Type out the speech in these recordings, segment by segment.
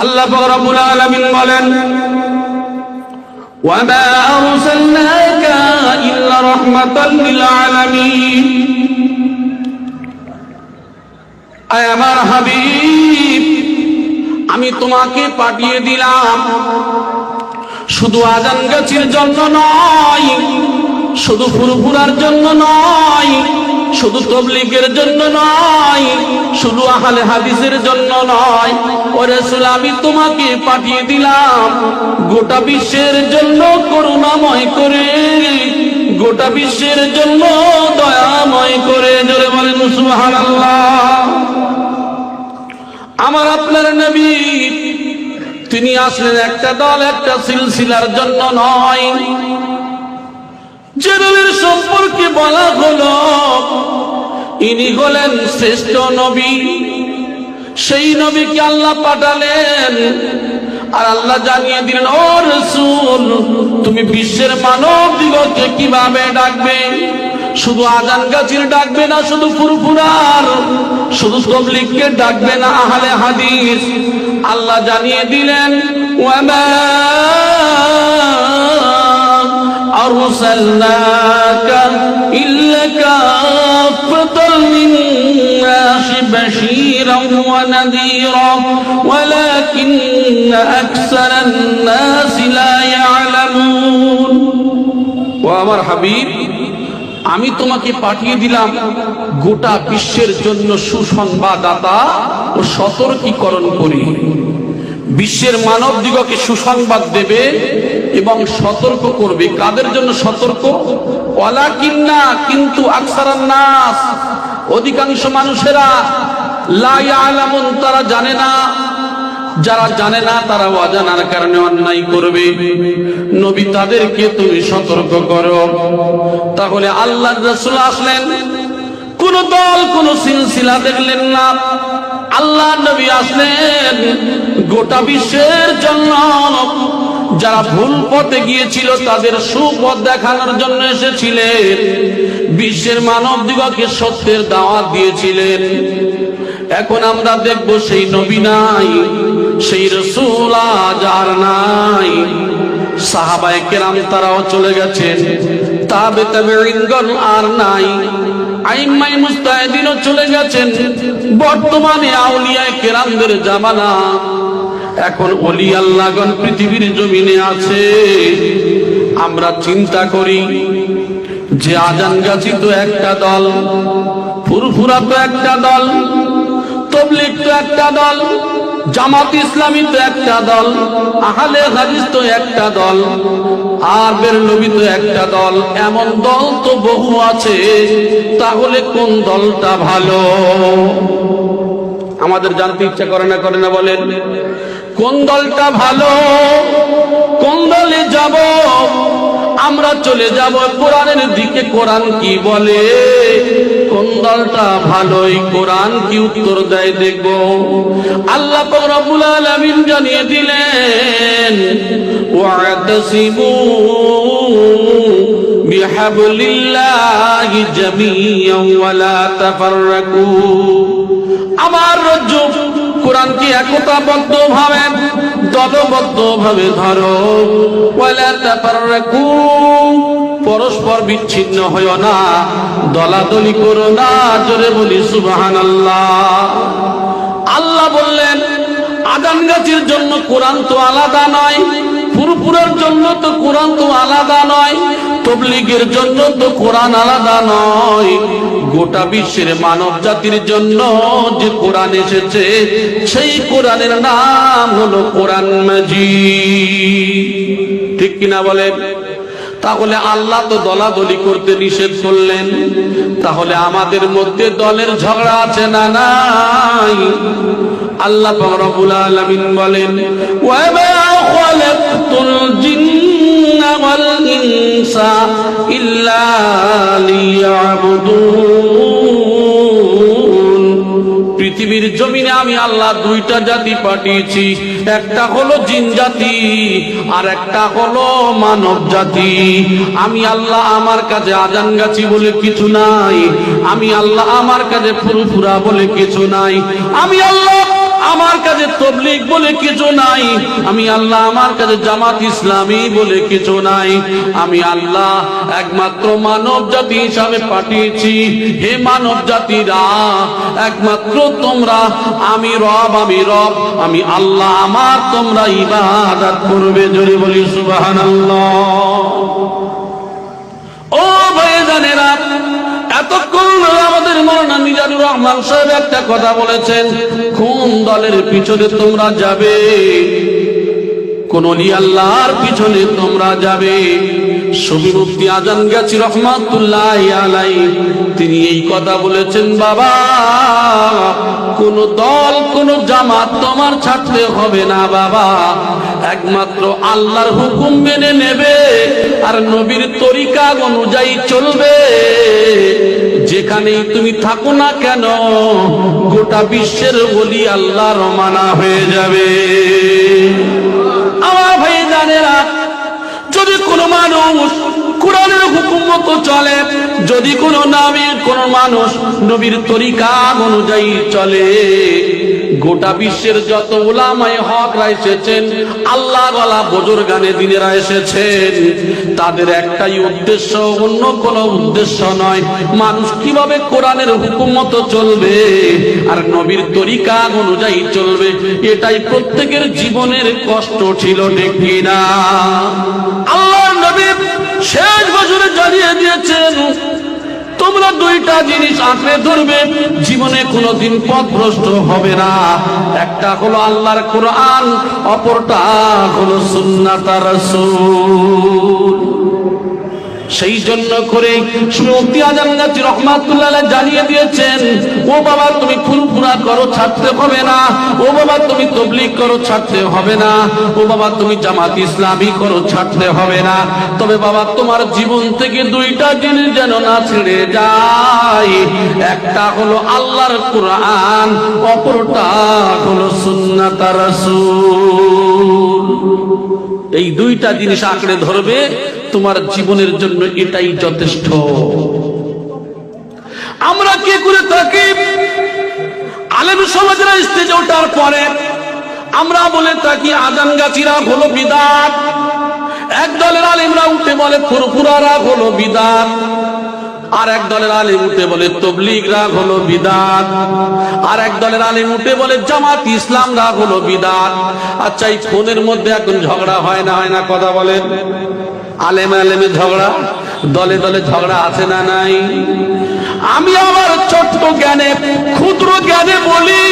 আল্লাহ পাক রব্বুল আলামিন বলেন, ওয়া মা আরসালনাকা ইল্লা রাহমাতাল লিল আলামিন। আয় আমার হাবিব, আমি তোমাকে পাঠিয়ে দিলাম শুধু আজান গাছির জন্য নয়, শুধু ফুরফুরার জন্য নয়, শুধু তাবলীগের জন্য নয়, শুধু আহলে হাদিসের জন্য নয়। ও রাসূল, আমি তোমাকে পাঠিয়ে দিলাম গোটা বিশ্বের জন্য করুণাময় করে, গোটা বিশ্বের জন্য দয়াময় করে। জোরে বলেন সুবহানাল্লাহ। আমার আপনার নবী তিনি আসলেন একটা দল, একটা সিলসিলার জন্য নয়। যে দলের সম্পর্কে বলা হলো ইনি হলেন শ্রেষ্ঠ নবী, সেই নবীকে আল্লাহ পাঠালেন। আর আল্লাহ জানিয়ে দিলেন, ও রাসূল, তুমি বিশ্বের মানব দিগকে কিভাবে ডাকবে? শুধু আজান গাছির ডাকবে না, শুধু ফুরফুরার, শুধু তাবলীগকে ডাকবে না, আহলে হাদিস। আল্লাহ জানিয়ে দিলেন, ওয়া মা আরসালনাকা ইল্লা কাফাতাল লিন-নাসি বাশীরান ওয়া নাযীরা ওয়ালাকিন্না আকসারান নাসি লা ইয়ালামুন। ও আমার হাবিব, আমি তোমাকে পাঠিয়ে দিলাম গোটা বিশ্বের জন্য সুসংবাদদাতা ও সতর্কীকরণ করে। বিশ্বের মানব দিগকে সুসংবাদ দেবে এবং সতর্ক করবে। কাদের জন্য সতর্ক? ওয়ালাকিন্না, কিন্তু আকসারান নাস, অধিকাংশ মানুষেরা, লা ইয়ালামুন, তারা জানে না। যারা জানে না তারা অজানার কারণে অন্যায় করবে। নবী তাদেরকে তুমি সতর্ক করো। তাহলে আল্লাহর রাসূল আসলেন, কোন দল কোন সিলসিলা দেখলেন না। আল্লাহ নবী আসলেন গোটা বিশ্বের জন্য। যারা ভুল পথে গিয়েছিল তাদের সুপথ দেখানোর জন্য এসেছিলেন। বিশ্বের মানব দিগকে সত্যের দাওয়াত দিয়েছিলেন। এখন আমরা দেখব সেই নবী নাই, সেই রাসূল আজ আর নাই। সাহাবায়ে কেরাম তারাও চলে গেছেন, তাবেঈনগণ আর নাই, আইম্মায়ে মুজতাহিদিনও চলে গেছেন। বর্তমানে আউলিয়ায়ে কেরামদের জামানা। এখন ওলি আল্লাহগণ পৃথিবীর জমিনে আছে। আমরা চিন্তা করি যে আজান গাছি তো একটা দল, ফুরফুরা তো একটা দল, তাবলীগ তো একটা দল, জামাত ইসলামী তো একটা দল, আহলে হাদিস তো একটা দল, আর বেরলভী তো একটা দল। এমন দল তো বহু আছে। তাহলে কোন দলটা ভালো? আমাদের জানতে ইচ্ছা করে না বলেন, কোন দলটা ভালো? কোন দলে যাব? আমরা চলে যাব কোরআনের দিকে। কোরআন কি বলে? কোন দলটা ভালো? এই কোরআন কি উত্তর দেয় দেখব। আল্লাহ পাক রব্বুল আলামিন জানিয়ে দিলেন, ওয়াতাসিবু বিহাবলিল্লাহি জামিআন ওয়া লা তাফাররাকু। আমার রজ্জু কোরআনকে একতাবদ্ধ ভাবে, দলবদ্ধ ভাবে ধরো। ওয়ালা তাফাররাকু, পরস্পর বিচ্ছিন্ন হয়ো না, দলাদলি করো না। জোরে বলি সুবহানাল্লাহ। আল্লাহ বললেন, আজান গাছির জন্য কোরআন তো আলাদা নয়, ফুরফুরার জন্য তো কোরআন তো আলাদা নয়, তাবলীগের জন্য তো কোরআন আলাদা নয়। গোটা বিশ্বের মানব জাতির জন্য যে কোরআন এসেছে, সেই কোরআনের নাম হলো কোরআন মাজিদ। ঠিক কিনা বলেন? তাহলে আল্লাহ তো দলাদলি করতে নিষেধ করলেন। তাহলে আমাদের মধ্যে দলের ঝগড়া আছে না নাই? আল্লাহ পাক রব্বুল আলামিন বলেন, ওয়া মা খালাকতুল জিন্না ওয়াল ইনসা ইল্লা লিয়াবুদুন। পৃথিবীর জমিনে আমি আল্লাহ দুইটা জাতি পাঠিয়েছি, একটা হলো জিন জাতি আর একটা হলো মানব জাতি। আমি আল্লাহ আমার কাছে আজান গাছি বলে কিছু নাই, আমি আল্লাহ আমার কাছে ফুরফুরা বলে কিছু নাই। আমি আল্লাহ আমার কাছে তাবলীগ বলে কিছু নাই, আমি আল্লাহ আমার কাছে জামাত ইসলামী বলে কিছু নাই, আমি আল্লাহ একমাত্র মানব জাতি হিসাবে পাঠিয়েছি। হে মানব জাতিরা, একমাত্র তোমরা আমি রব, আমি আল্লাহ আমার তোমরা ইবাদত করবে। জোরে বলি সুবহানাল্লাহ। ও ভাইজানেরা, এতক্ষণ আমাদের মাওলানা মিজানুর রহমান সাহেব একটা কথা বলেছেন, কোন দলের পিছনে তোমরা যাবে, কোন ওলি আল্লাহর পিছনে তোমরা যাবে। শফি মুফতি আজান গাছি রহমাতুল্লাহ আলাইহি তিনি এই কথা বলেছেন, বাবা কোন দল কোন জামাত তোমার ছাড়তে হবে না বাবা, একমাত্র আল্লাহর হুকুম মেনে নেবে আর নবীর তরিকা অনুযায়ী চলবে। যেখানেই তুমি থাকো না কেন গোটা বিশ্বের ওলি আল্লাহর মানা হয়ে যাবে। আমার ভাইজানেরা, যদি কোনো মানুষ কোরআনের হুকুম মতো চলে, যদি কোনো মানুষ নবীর তরিকা অনুযায়ী চলে, গোটা বিশ্বের যত উলামায়ে হকরা এসেছেন, আল্লাহর ওয়ালা বুজুর্গানে দ্বীনেরা এসেছেন, তাদের একটাই উদ্দেশ্য, অন্য কোনো উদ্দেশ্য নয়। মানুষ কিভাবে কোরআনের হুকুম মতো চলবে আর নবীর তরিকা অনুযায়ী চলবে, এটাই প্রত্যেকের জীবনের কষ্ট ছিল, ঠিক কিনা? আল্লাহর নবী শেষ বছরে জানিয়ে দিয়েছেন, তোমরা দুইটা জিনিস আঁকড়ে ধরবে, জীবনে কোনোদিন পথভ্রষ্ট হবে না। একটা হলো আল্লাহর কোরআন, অপরটা হলো সুন্নাত রাসূল। সেই জন্য করে মুফতি আজম গাজী রহমাতুল্লাহ আলাইহি জানিয়ে দিয়েছেন, ও বাবা তুমি ফুরফুরা করো, ছাড়তে হবে না। ও বাবা তুমি তাবলীগ করো, ছাড়তে হবে না। ও বাবা তুমি জামাত ইসলামী করো, ছাড়তে হবে না। তবে বাবা তোমার জীবন থেকে দুইটা জিনিস যেন না ছেড়ে যায়, একটা হলো আল্লাহর কোরআন, অপরটা হলো সুন্নাত রাসূল। এই দুইটা জিনিস আঁকড়ে ধরবে, তোমার জীবনের জন্য এটাই যথেষ্ট। আমরা কি করে থাকি, আলেম সমাজের স্টেজে ওঠার পরে আমরা বলে থাকি আজান গাছিরা হলো বিদআত, এক দলের আলেমরা উঠে বলে ফুরফুরারা হলো বিদআত, আর এক দলের আলেম উঠে বলে তাবলীগরা হলো বিদআত, আর এক দলের আলেম উঠে বলে জামাত ইসলামরা হলো বিদআত। আচ্ছা, এই ফোনের মধ্যে এখন ঝগড়া হয় না কথা বলেন? আলেমে আলেমে ঝগড়া, দলে দলে ঝগড়া আছে না নাই? আমি আমার ছোট্ট জ্ঞানে, ক্ষুদ্র জ্ঞানে বলি,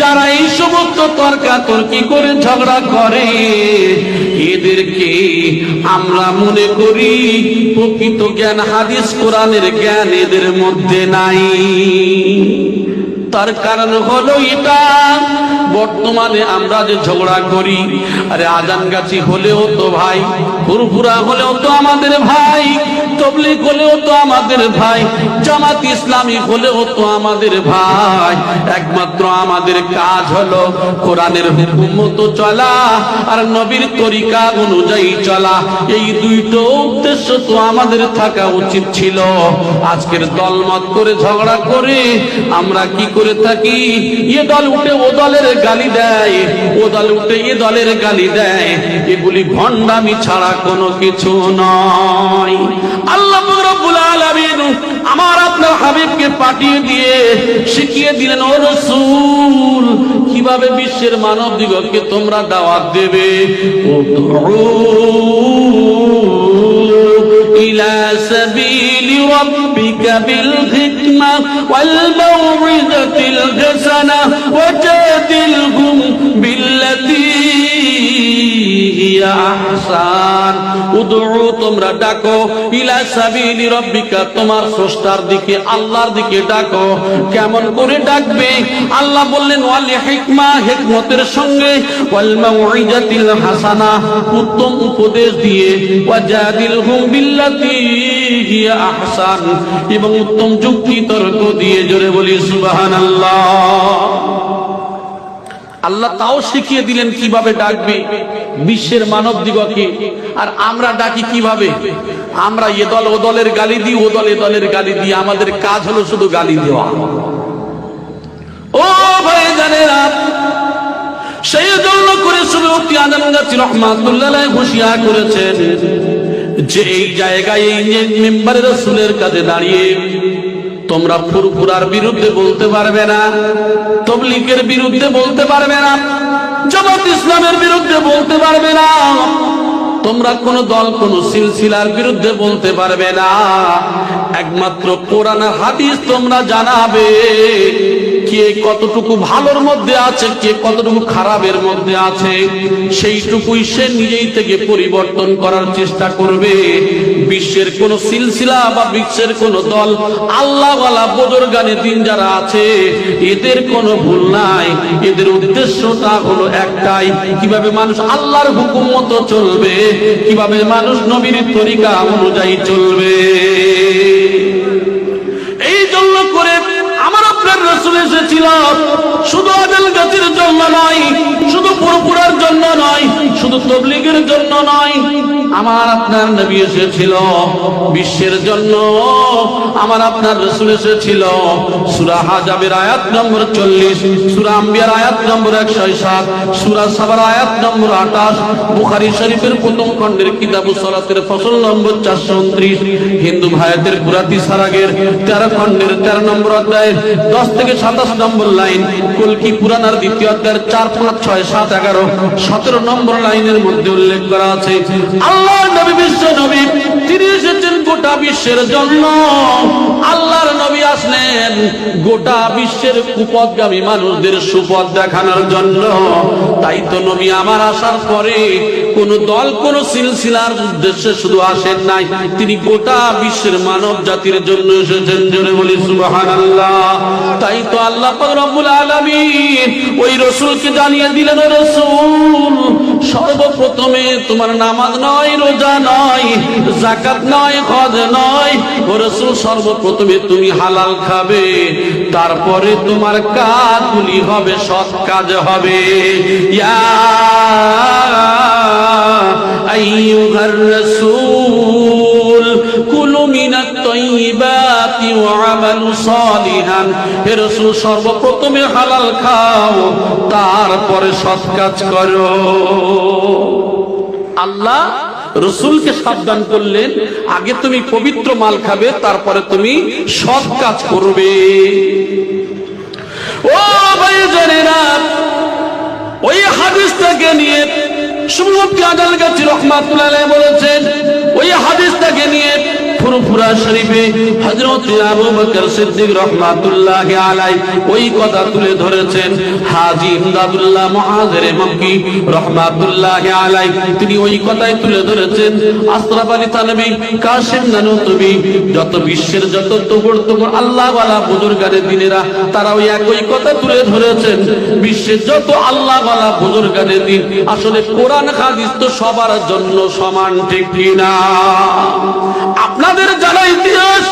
যারা এই সমস্ত তর্কাতর্কি করে ঝগড়া করে, এদেরকে আমরা মনে করি প্রকৃত জ্ঞান, হাদিস কোরআনের জ্ঞান এদের মধ্যে নাই। তার কারণ হলো এটা, বর্তমানে আমরা যে ঝগড়া করি, আরে আজান গাছি হলেও তো ভাই, ফুরফুরা হলেও তো আমাদের ভাই, তাবলীগ হলেও তো আমাদের ভাই, জামাত ইসলামী হলেও তো আমাদের ভাই। একমাত্র আমাদের কাজ হলো কোরআনের হুকুম মতো চলা আর নবীর তরিকা অনুযায়ী চলা। এই দুইটো উদ্দেশ্য তো আমাদের থাকা উচিত ছিল। আজকের দলমত করে ঝগড়া করে আমরা কি করে থাকি, এ দল উঠে ও দলের গালি দেয়, ও দল উঠে এ দলের গালি দেয়। এগুলি ভণ্ডামি ছাড়া কোনো কিছু নয়। আল্লাহ রাব্বুল আলামিন আমার আপনার হাবিবকে পাঠিয়ে দিয়ে শিখিয়ে দিলেন, ও রাসূল কিভাবে বিশ্বের মানব দিগকে তোমরা দাওয়াত দেবে। ইলা সাবিলি রাব্বিকা বিল হিকমা ওয়াল মাউইযাতিল হাসানা ওয়াজাদিলহুম বিল্লাতী হিয়া আহসান। উদউ তোমরা ডাকো, ইলা সাবিলি রাব্বিকা তোমার স্রষ্টার দিকে, আল্লাহর দিকে ডাকো। কেমন করে ডাকবে? আল্লাহ বললেন ওয়াল হিকমা, হিকমতের সঙ্গে, ওয়াল মাউইযাতিল হাসানা উত্তম উপদেশ দিয়ে, ওয়াজাদিলহুম বিল্লাতী হিয়া আহসান এবং উত্তম যুক্তি তর্ক দিয়ে। জোরে বলি সুবহানাল্লাহ। আল্লাহ তাও শিখিয়ে দিলেন কিভাবে ডাকবে বিশ্বের মানব দিগকে। আর আমরা ডাকি কিভাবে? আমরা এ দল ও দলের গালি দিই, ও দল এ দলের গালি দিই। আমাদের কাজ হলো শুধু গালি দেওয়া। ও ভাই জানেরা, সেই জন্য করে সুবহানাল্লাহ আজমগাছি রহমাতুল্লাহ আলাইহি ঘোষণা করেছেন যে এই জায়গায় এই মিম্বারে রাসূলের কাছে দাঁড়িয়ে তোমরা ফুরফুরার বিরুদ্ধে বলতে পারবে না, তাবলীগের বিরুদ্ধে বলতে পারবে না, জামাত ইসলামের বিরুদ্ধে বলতে পারবে না, তোমরা কোন দল কোন সিলসিলার বিরুদ্ধে বলতে পারবে না। একমাত্র কোরআন আর হাদিস তোমরা জানাবে কে কতটুকু ভালোর মধ্যে আছে, কে কতটুকু খারাপের মধ্যে আছে, সেইটুকুই সে নিজেই থেকে পরিবর্তন করার চেষ্টা করবে। বিশ্বের কোন সিলসিলা বা বিশ্বের কোন দল, আল্লাহওয়ালা বুজুর্গানে দিন যারা আছে, এদের কোনো ভুল নাই। এদের উদ্দেশ্যটা হলো একটাই, কিভাবে মানুষ আল্লাহর হুকুম মতো চলবে, কিভাবে মানুষ নবীর তরিকা অনুযায়ী চলবে। এই জন্য করে আমার আপনার রাসূল এসেছিল শুধু আজমগাছির জন্য নয়, শুধু ফুরফুরার জন্য নয়, শুধু তাবলীগের জন্য নয়, আমার আপনার নবী এসেছিল বিশ্বের জন্য। আমার আপনার রাসূল এসেছিল সূরা হাজাবের আয়াত নম্বর 40, সূরা আম্বিয়ার আয়াত নম্বর 107, সূরা সাবার আয়াত নম্বর 28, বুখারী শরীফের প্রথম খণ্ডের কিতাবুস সালাতের ফসল নম্বর 429, হিন্দু ভাইদের কুরাতি সারাগের 13 খণ্ডের 13 নম্বর অধ্যায়ের 10 থেকে 27 নম্বর লাইন, কলকি পুরাণের দ্বিতীয় অধ্যায়ের 4, 5, 6, 7, 11, 17 নম্বর লাইনের মধ্যে উল্লেখ করা আছে আল্লাহর নবী বিশ্ব নবী তিনি এসেছেন গোটা বিশ্বের জন্য। আল্লাহর নবী আসলেন গোটা বিশ্বের কুপথগামী মানুষদের সুপথ দেখানোর জন্য। তাই তো নবী আমার আসার পরে কোন দল কোন সিলসিলার উদ্দেশ্যে শুধু আসেন নাই, তিনি গোটা বিশ্বের মানব জাতির জন্য এসেছেন। জোরে বলি সুবহানাল্লাহ। তাই তো আল্লাহ পাক রব্বুল আলামিন ওই রাসূলকে জানিয়ে দিলেন, ও রাসূল সর্বপ্রথমে তোমার নামাজ নয়, রোজা নয়, যাকাত নয়, হজ নয়, ও রাসূল সর্বপ্রথমে তুমি হালাল খাবে, তারপরে তোমার কাজগুলি হবে সৎ কাজ হবে। ইয়া আইয়ুহার রাসূল কুলু মিনাত তাইয়্যিবাতি ওয়া আমালু সালিহান, হে রাসূল সর্বপ্রথমে হালাল খাও, তারপরে সৎ কাজ করো। আল্লাহ রাসূলকে সাবধান করলেন, আগে তুমি পবিত্র মাল খাবে, তারপরে তুমি সৎ কাজ করবে। ও ভাই জানেরা, ওই হাদিসটাকে নিয়ে সুবহানাল্লাহ আজমগাছি রহমাতুল্লাহ আলাইহি বলেছেন, ওই হাদিসটাকে নিয়ে ফুরফুরা শরীফে হযরত আবু বকর সিদ্দিক রাহমাতুল্লাহি আলাইহি ওই কথা তুলে ধরেছেন। হাজী ইমদাদুল্লাহ মুহাজির মক্কি রাহমাতুল্লাহি আলাইহি তিনি ওই কথাই তুলে ধরেছেন। আশরাফ আলী থানভী, কাশিম নানুতুবি, যত বিশ্বের যত তোবড় আল্লাহওয়ালা বুজুর্গানে দিনেরা, তারা ওই একই কথা তুলে ধরেছেন। বিশ্বের যত আল্লাহওয়ালা বুজুর্গানে দিন, আসলে কোরআন হাদিস তো সবার জন্য সমান, ঠিক কিনা? আপনাদের জানা ইতিহাস,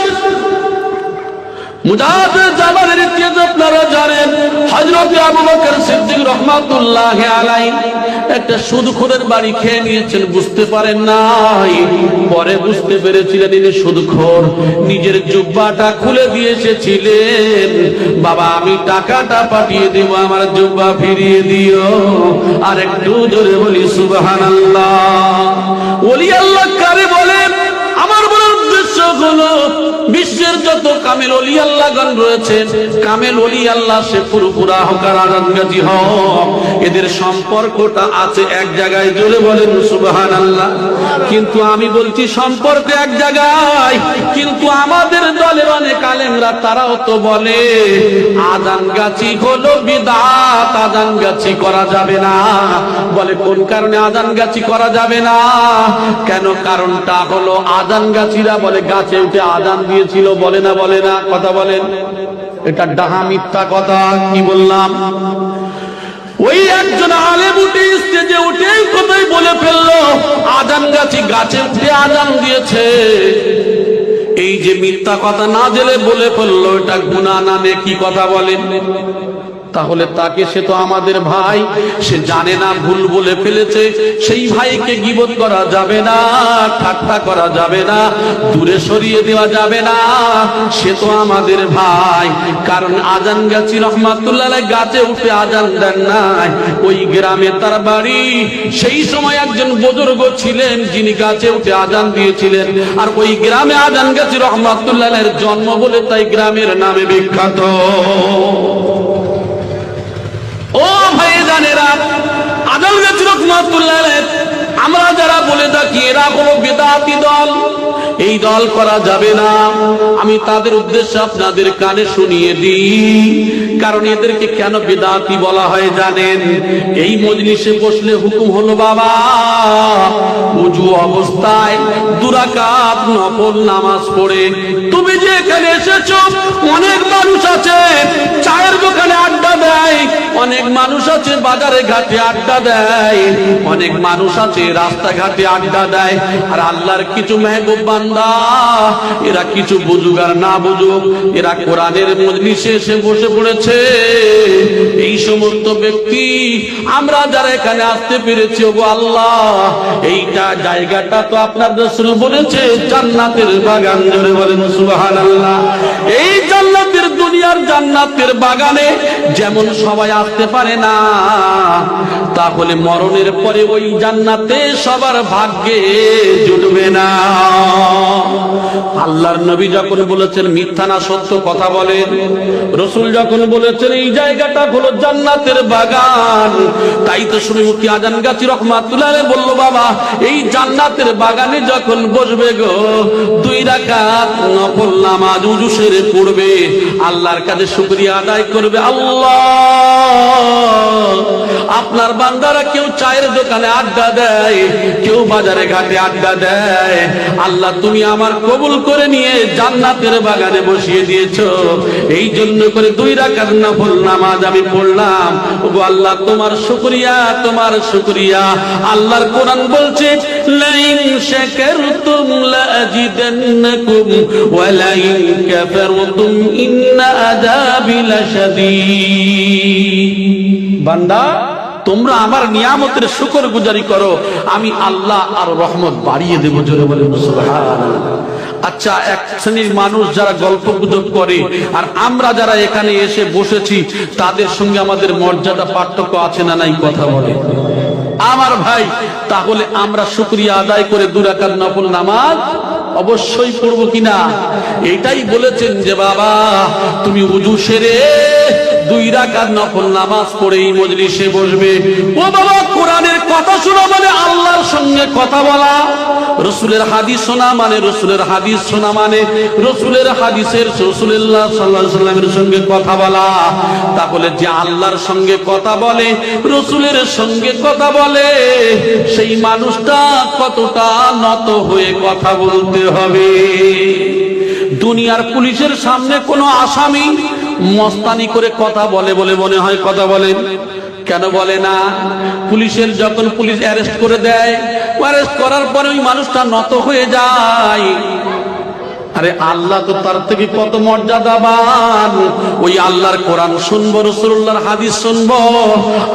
মুজাহিদ জামানের ইতিহাস আপনারা জানেন। হযরত আবু বকর সিদ্দিক রাহমাতুল্লাহি আলাইহি একটা সুদখোরের বাড়ি খেয়ে নিয়েছেন, বুঝতে পারেন নাই, পরে বুঝতে পেরেছিলেন ইনি সুদখোর। নিজের জুব্বাটা খুলে দিয়ে এসেছিলেন, বাবা আমি টাকাটা পাঠিয়ে দেব, আমার জুব্বা ফিরিয়ে দিও। আর একটু জোরে বলি সুবহানাল্লাহ। ওলি আল্লাহ কারে বলেন? আমার বলার উদ্দেশ্য হলো বিশ্বের যত কামেল ওলি আল্লাহগণ রয়েছেন, কামেল ওলি আল্লাহ সে ফুরফুরা হোক আর আজমগাছি হোক, এদের সম্পর্কটা আছে এক জায়গায়। জোরে বলেন সুবহানাল্লাহ। কিন্তু আমি বলছি সম্পর্ক এক জায়গায়, কিন্তু আমাদের দলের অনেক আলেমরা তারাও তো বলে আজমগাছি হলো বিদআত, আজমগাছি করা যাবে না। বলে কোন কারণে আজমগাছি করা যাবে না? কেন? কারণটা হলো আজানগাছিরা বলে গাছে উঠে আজান দিয়েছিল, বলে না? বলে না? কথা বলেন, এটা ডাহা মিথ্যা কথা। কি বললাম? ওই একজন আলেম উঠে স্টেজে উঠে কথাই বলে ফেললো আজানগাছি গাছে উঠে আজান দিয়েছে। এই যে মিথ্যা কথা না জেলে বলে ফেললো, এটা গুনাহ না নেকি? কথা বলেন। তাহলে তাকে, সে তো আমাদের ভাই, সে জানে না ভুল বলে ফেলেছে, সেই ভাইকে গীবত করা যাবে না, ঠাট্টা করা যাবে না, দূরে সরিয়ে দেওয়া যাবে না, সে তো আমাদের ভাই। কারণ আজান গাছি রহমাতুল্লাহ গাছে উঠে আজান দেন নাই, ওই গ্রামে তার বাড়ি। সেই সময় একজন বুজুর্গ ছিলেন যিনি গাছে উঠে আজান দিয়েছিলেন, আর ওই গ্রামে আজান গাছি রহমাতুল্লাহ এর জন্ম বলে তাই গ্রামের নামে বিখ্যাত। ও ভাইজানেরা, আজান গাছি রহমাতুল্লাহ আমরা যারা বলে থাকি এরা কোনো বিদআতি দল, এই দল করা যাবে না। আমি তাদের উদ্দেশ্যে আপনাদের কানে শুনিয়ে দিই, কারণ এদেরকে কেন বিদআতি বলা হয় জানেন? এই মজলিসে বসলে হুকুম হলো বাবা ওযু অবস্থায় 2 রাকাত নফল নামাজ পড়ে তুমি যে এখানে এসেছো। অনেক মানুষ আছে চায়ের দোকানে আড্ডা দেয়, অনেক মানুষ আছে বাজারে ঘাটে আড্ডা দেয়, অনেক মানুষ আছে রাস্তাঘাটে আড্ডা দেয়। আর আল্লাহর কিছু মেহবুব বান্দা, এরা কিছু বুঝুক আর না বুঝুক, এরা কোরআনের মজলিসে এসে বসে পড়েছে। এই সমস্ত ব্যক্তি আমরা যারা এখানে আসতে পেরেছি, ওগো আল্লাহ এইটা জায়গাটা তো আপনার রাসূল বলেছে জান্নাতের বাগান। জোরে বলেন সুবহানাল্লাহ। এই জান্নাতের, দুনিয়ার জান্নাতের বাগানে যেমন সবাই আসতে পারে না, তাহলে মরণের পরে ওই জান্নাতে সবার ভাগ্যে জুটবে না। আল্লাহর নবী যখন বলেছেন মিথ্যা না সত্য কথা বলেন, রাসূল যখন বলেছেন এই জায়গাটা হলো জান্নাতের বাগান, তাই তো শুনে মুফতি আজান গাছি রহমাতুল্লাহ বলল বাবা এই জান্নাতের বাগানে যখন বসবে গো 2 রাকাত নফল নামাজ ওযু সেরে পড়বে, আল্লাহর কাছে শুকরিয়া আদায় করবে। আল্লাহ, আপনার বান্দারা কেউ চায়ের দোকানে আড্ডা দেয়, কেউ বাজারে ঘাটে আড্ডা দেয়, আল্লাহ তুমি আমার কবুল করে নিয়ে জান্নাতের বাগানে বসিয়ে দিয়েছো। এই জন্য করে 2 রাকাত নফল নামাজ আমি পড়লাম। ওগো আল্লাহ তোমার শুকরিয়া, তোমার শুকরিয়া। আল্লাহর কোরআন বলছে লাইন শাকারতুম লাজিদান্নাকুম ওয়া লাইন কাফারতুম ইন্না আযাবি লাশাদীদ। বান্দা তোমরা আমার নিয়ামতের শুকরগুজারি করো, আমি আল্লাহ আর রহমত বাড়িয়ে দেব। জোরে বলেন সুবহানাল্লাহ। আচ্ছা, এক শ্রেণীর মানুষ যারা গল্প গুজব করে আর আমরা যারা এখানে এসে বসেছি তাদের সঙ্গে আমাদের মর্যাদা পার্থক্য আছে না নাই? কথা বলে আমার ভাই। তাহলে আমরা শুকরিয়া আদায় করে 2 রাকাত নফল নামাজ অবশ্যই পড়বো কিনা? এটাই বলেছেন যে বাবা তুমি ওযু সেরে 2 রাকাত নফল নামাজ পড়ে এই মজলিসে বসবে। ও বাবা, কোরআনের কথা শোনা মানে আল্লাহর সঙ্গে কথা বলা, রাসূলের হাদিস শোনা মানে রাসূলের হাদিস শোনা মানে রাসূলের হাদিসের রাসূলুল্লাহ সাল্লাল্লাহু আলাইহি ওয়াসাল্লামের সঙ্গে কথা বলা। তাহলে যে আল্লাহর সঙ্গে কথা বলে, রাসূলের সঙ্গে কথা বলে, সেই মানুষটা কতটা নত হয়ে কথা বলতে হবে। দুনিয়ার পুলিশের সামনে কোনো আসামি মস্তানি করে কথা বলে বলে মনে হয় কথা বলেন, কেন বলে না? পুলিশের যখন পুলিশ অ্যারেস্ট করে দেয়, অ্যারেস্ট করার পরে ওই মানুষটা নত হয়ে যায়। আরে আল্লাহ তো তার থেকে কত মর্যাদাবান। ওই আল্লাহর কোরআন শুনবো, রাসূলুল্লাহর হাদিস শুনবো,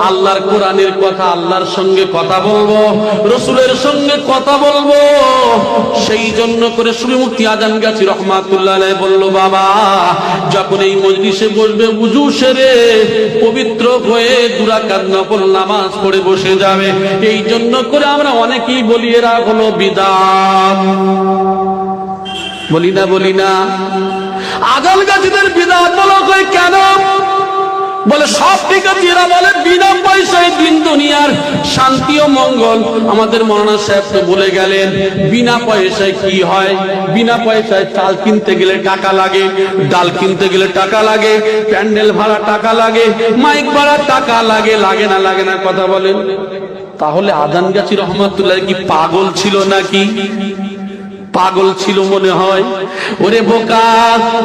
আল্লাহর কোরআনের কথা, আল্লাহর সঙ্গে কথা বলবো, রাসূলের সঙ্গে কথা বলবো। সেই জন্য করে সুবি মুফতি আজান গাছি রহমাতুল্লাহ আলাইহি বলল বাবা যখন এই মজলিসে বসবে ওযু সেরে পবিত্র হয়ে 2 রাকাত নফল নামাজ পড়ে বসে যাবে। এই জন্য করে আমরা অনেকেই বলি এরা হলো বিদআত। বলি না আজান গাছিদের বিদআত বলা হয় কেন? বলে সব ঠিক আছে, এরা বলে বিনা পয়সায় দিন দুনিয়ার শান্তি ও মঙ্গল। আমাদের মাওলানা সাহেব তো বলে গেলেন বিনা পয়সায় কি হয়। বিনা পয়সায় চাল কিনতে গেলে টাকা লাগে, ডাল কিনতে গেলে টাকা লাগে, প্যান্ডেল ভাড়া টাকা লাগে, মাইক ভাড়া টাকা লাগে, লাগে না কথা বলেন। তাহলে আজান গাছি রহমাতুল্লাহ কি পাগল ছিল নাকি? পাগল ছিল মনে হয়। ওরে বোকা,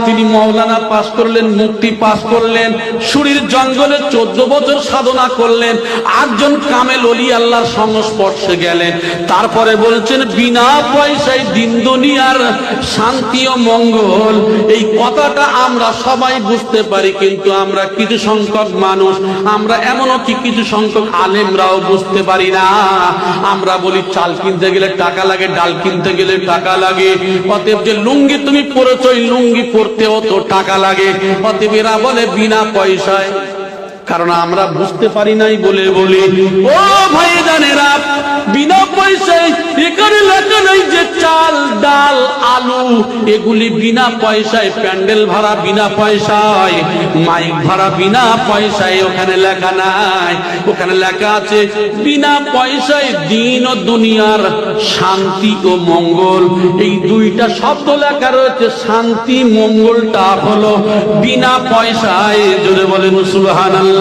তিনি মাওলানা পাস করলেন, মুক্তি পাস করলেন, সুরির জঙ্গলে 14 বছর সাধনা করলেন, 8 জন কামেল ওলি আল্লাহর সংস্পর্শে গেলেন। তারপরে বলছেন বিনা পয়সায় দিন দুনিয়ার শান্তি ও মঙ্গল। এই কথাটা আমরা সবাই বুঝতে পারি, কিন্তু আমরা কিছু সংখ্যক মানুষ, আমরা এমনও কি কিছু সংখ্যক আলেমরাও বুঝতে পারি না। আমরা বলি চাল কিনতে গেলে টাকা লাগে, ডাল কিনতে গেলে টাকা লাগে, অতএব যে লুঙ্গি তুমি পরেছ, ওই লুঙ্গি পরতেও তো টাকা লাগে। অতএব এরা বলে বিনা পয়সায়, কারণ আমরা বুঝতে পারি নাই বলে বলি। ও ভাই জানেরা, বিনা পয়সায় এখানে লেখা নাই যে চাল ডাল আলু এগুলি বিনা পয়সায়, প্যান্ডেল ভাড়া বিনা পয়সায়, মাইক ভাড়া বিনা পয়সায়, ওখানে লেখা নাই। ওখানে লেখা আছে বিনা পয়সায় দিন ও দুনিয়ার শান্তি ও মঙ্গল। এই দুইটা শব্দ লেখা রয়েছে, শান্তি মঙ্গলটা হলো বিনা পয়সায়। জোরে বলেন সুবহানাল্লাহ।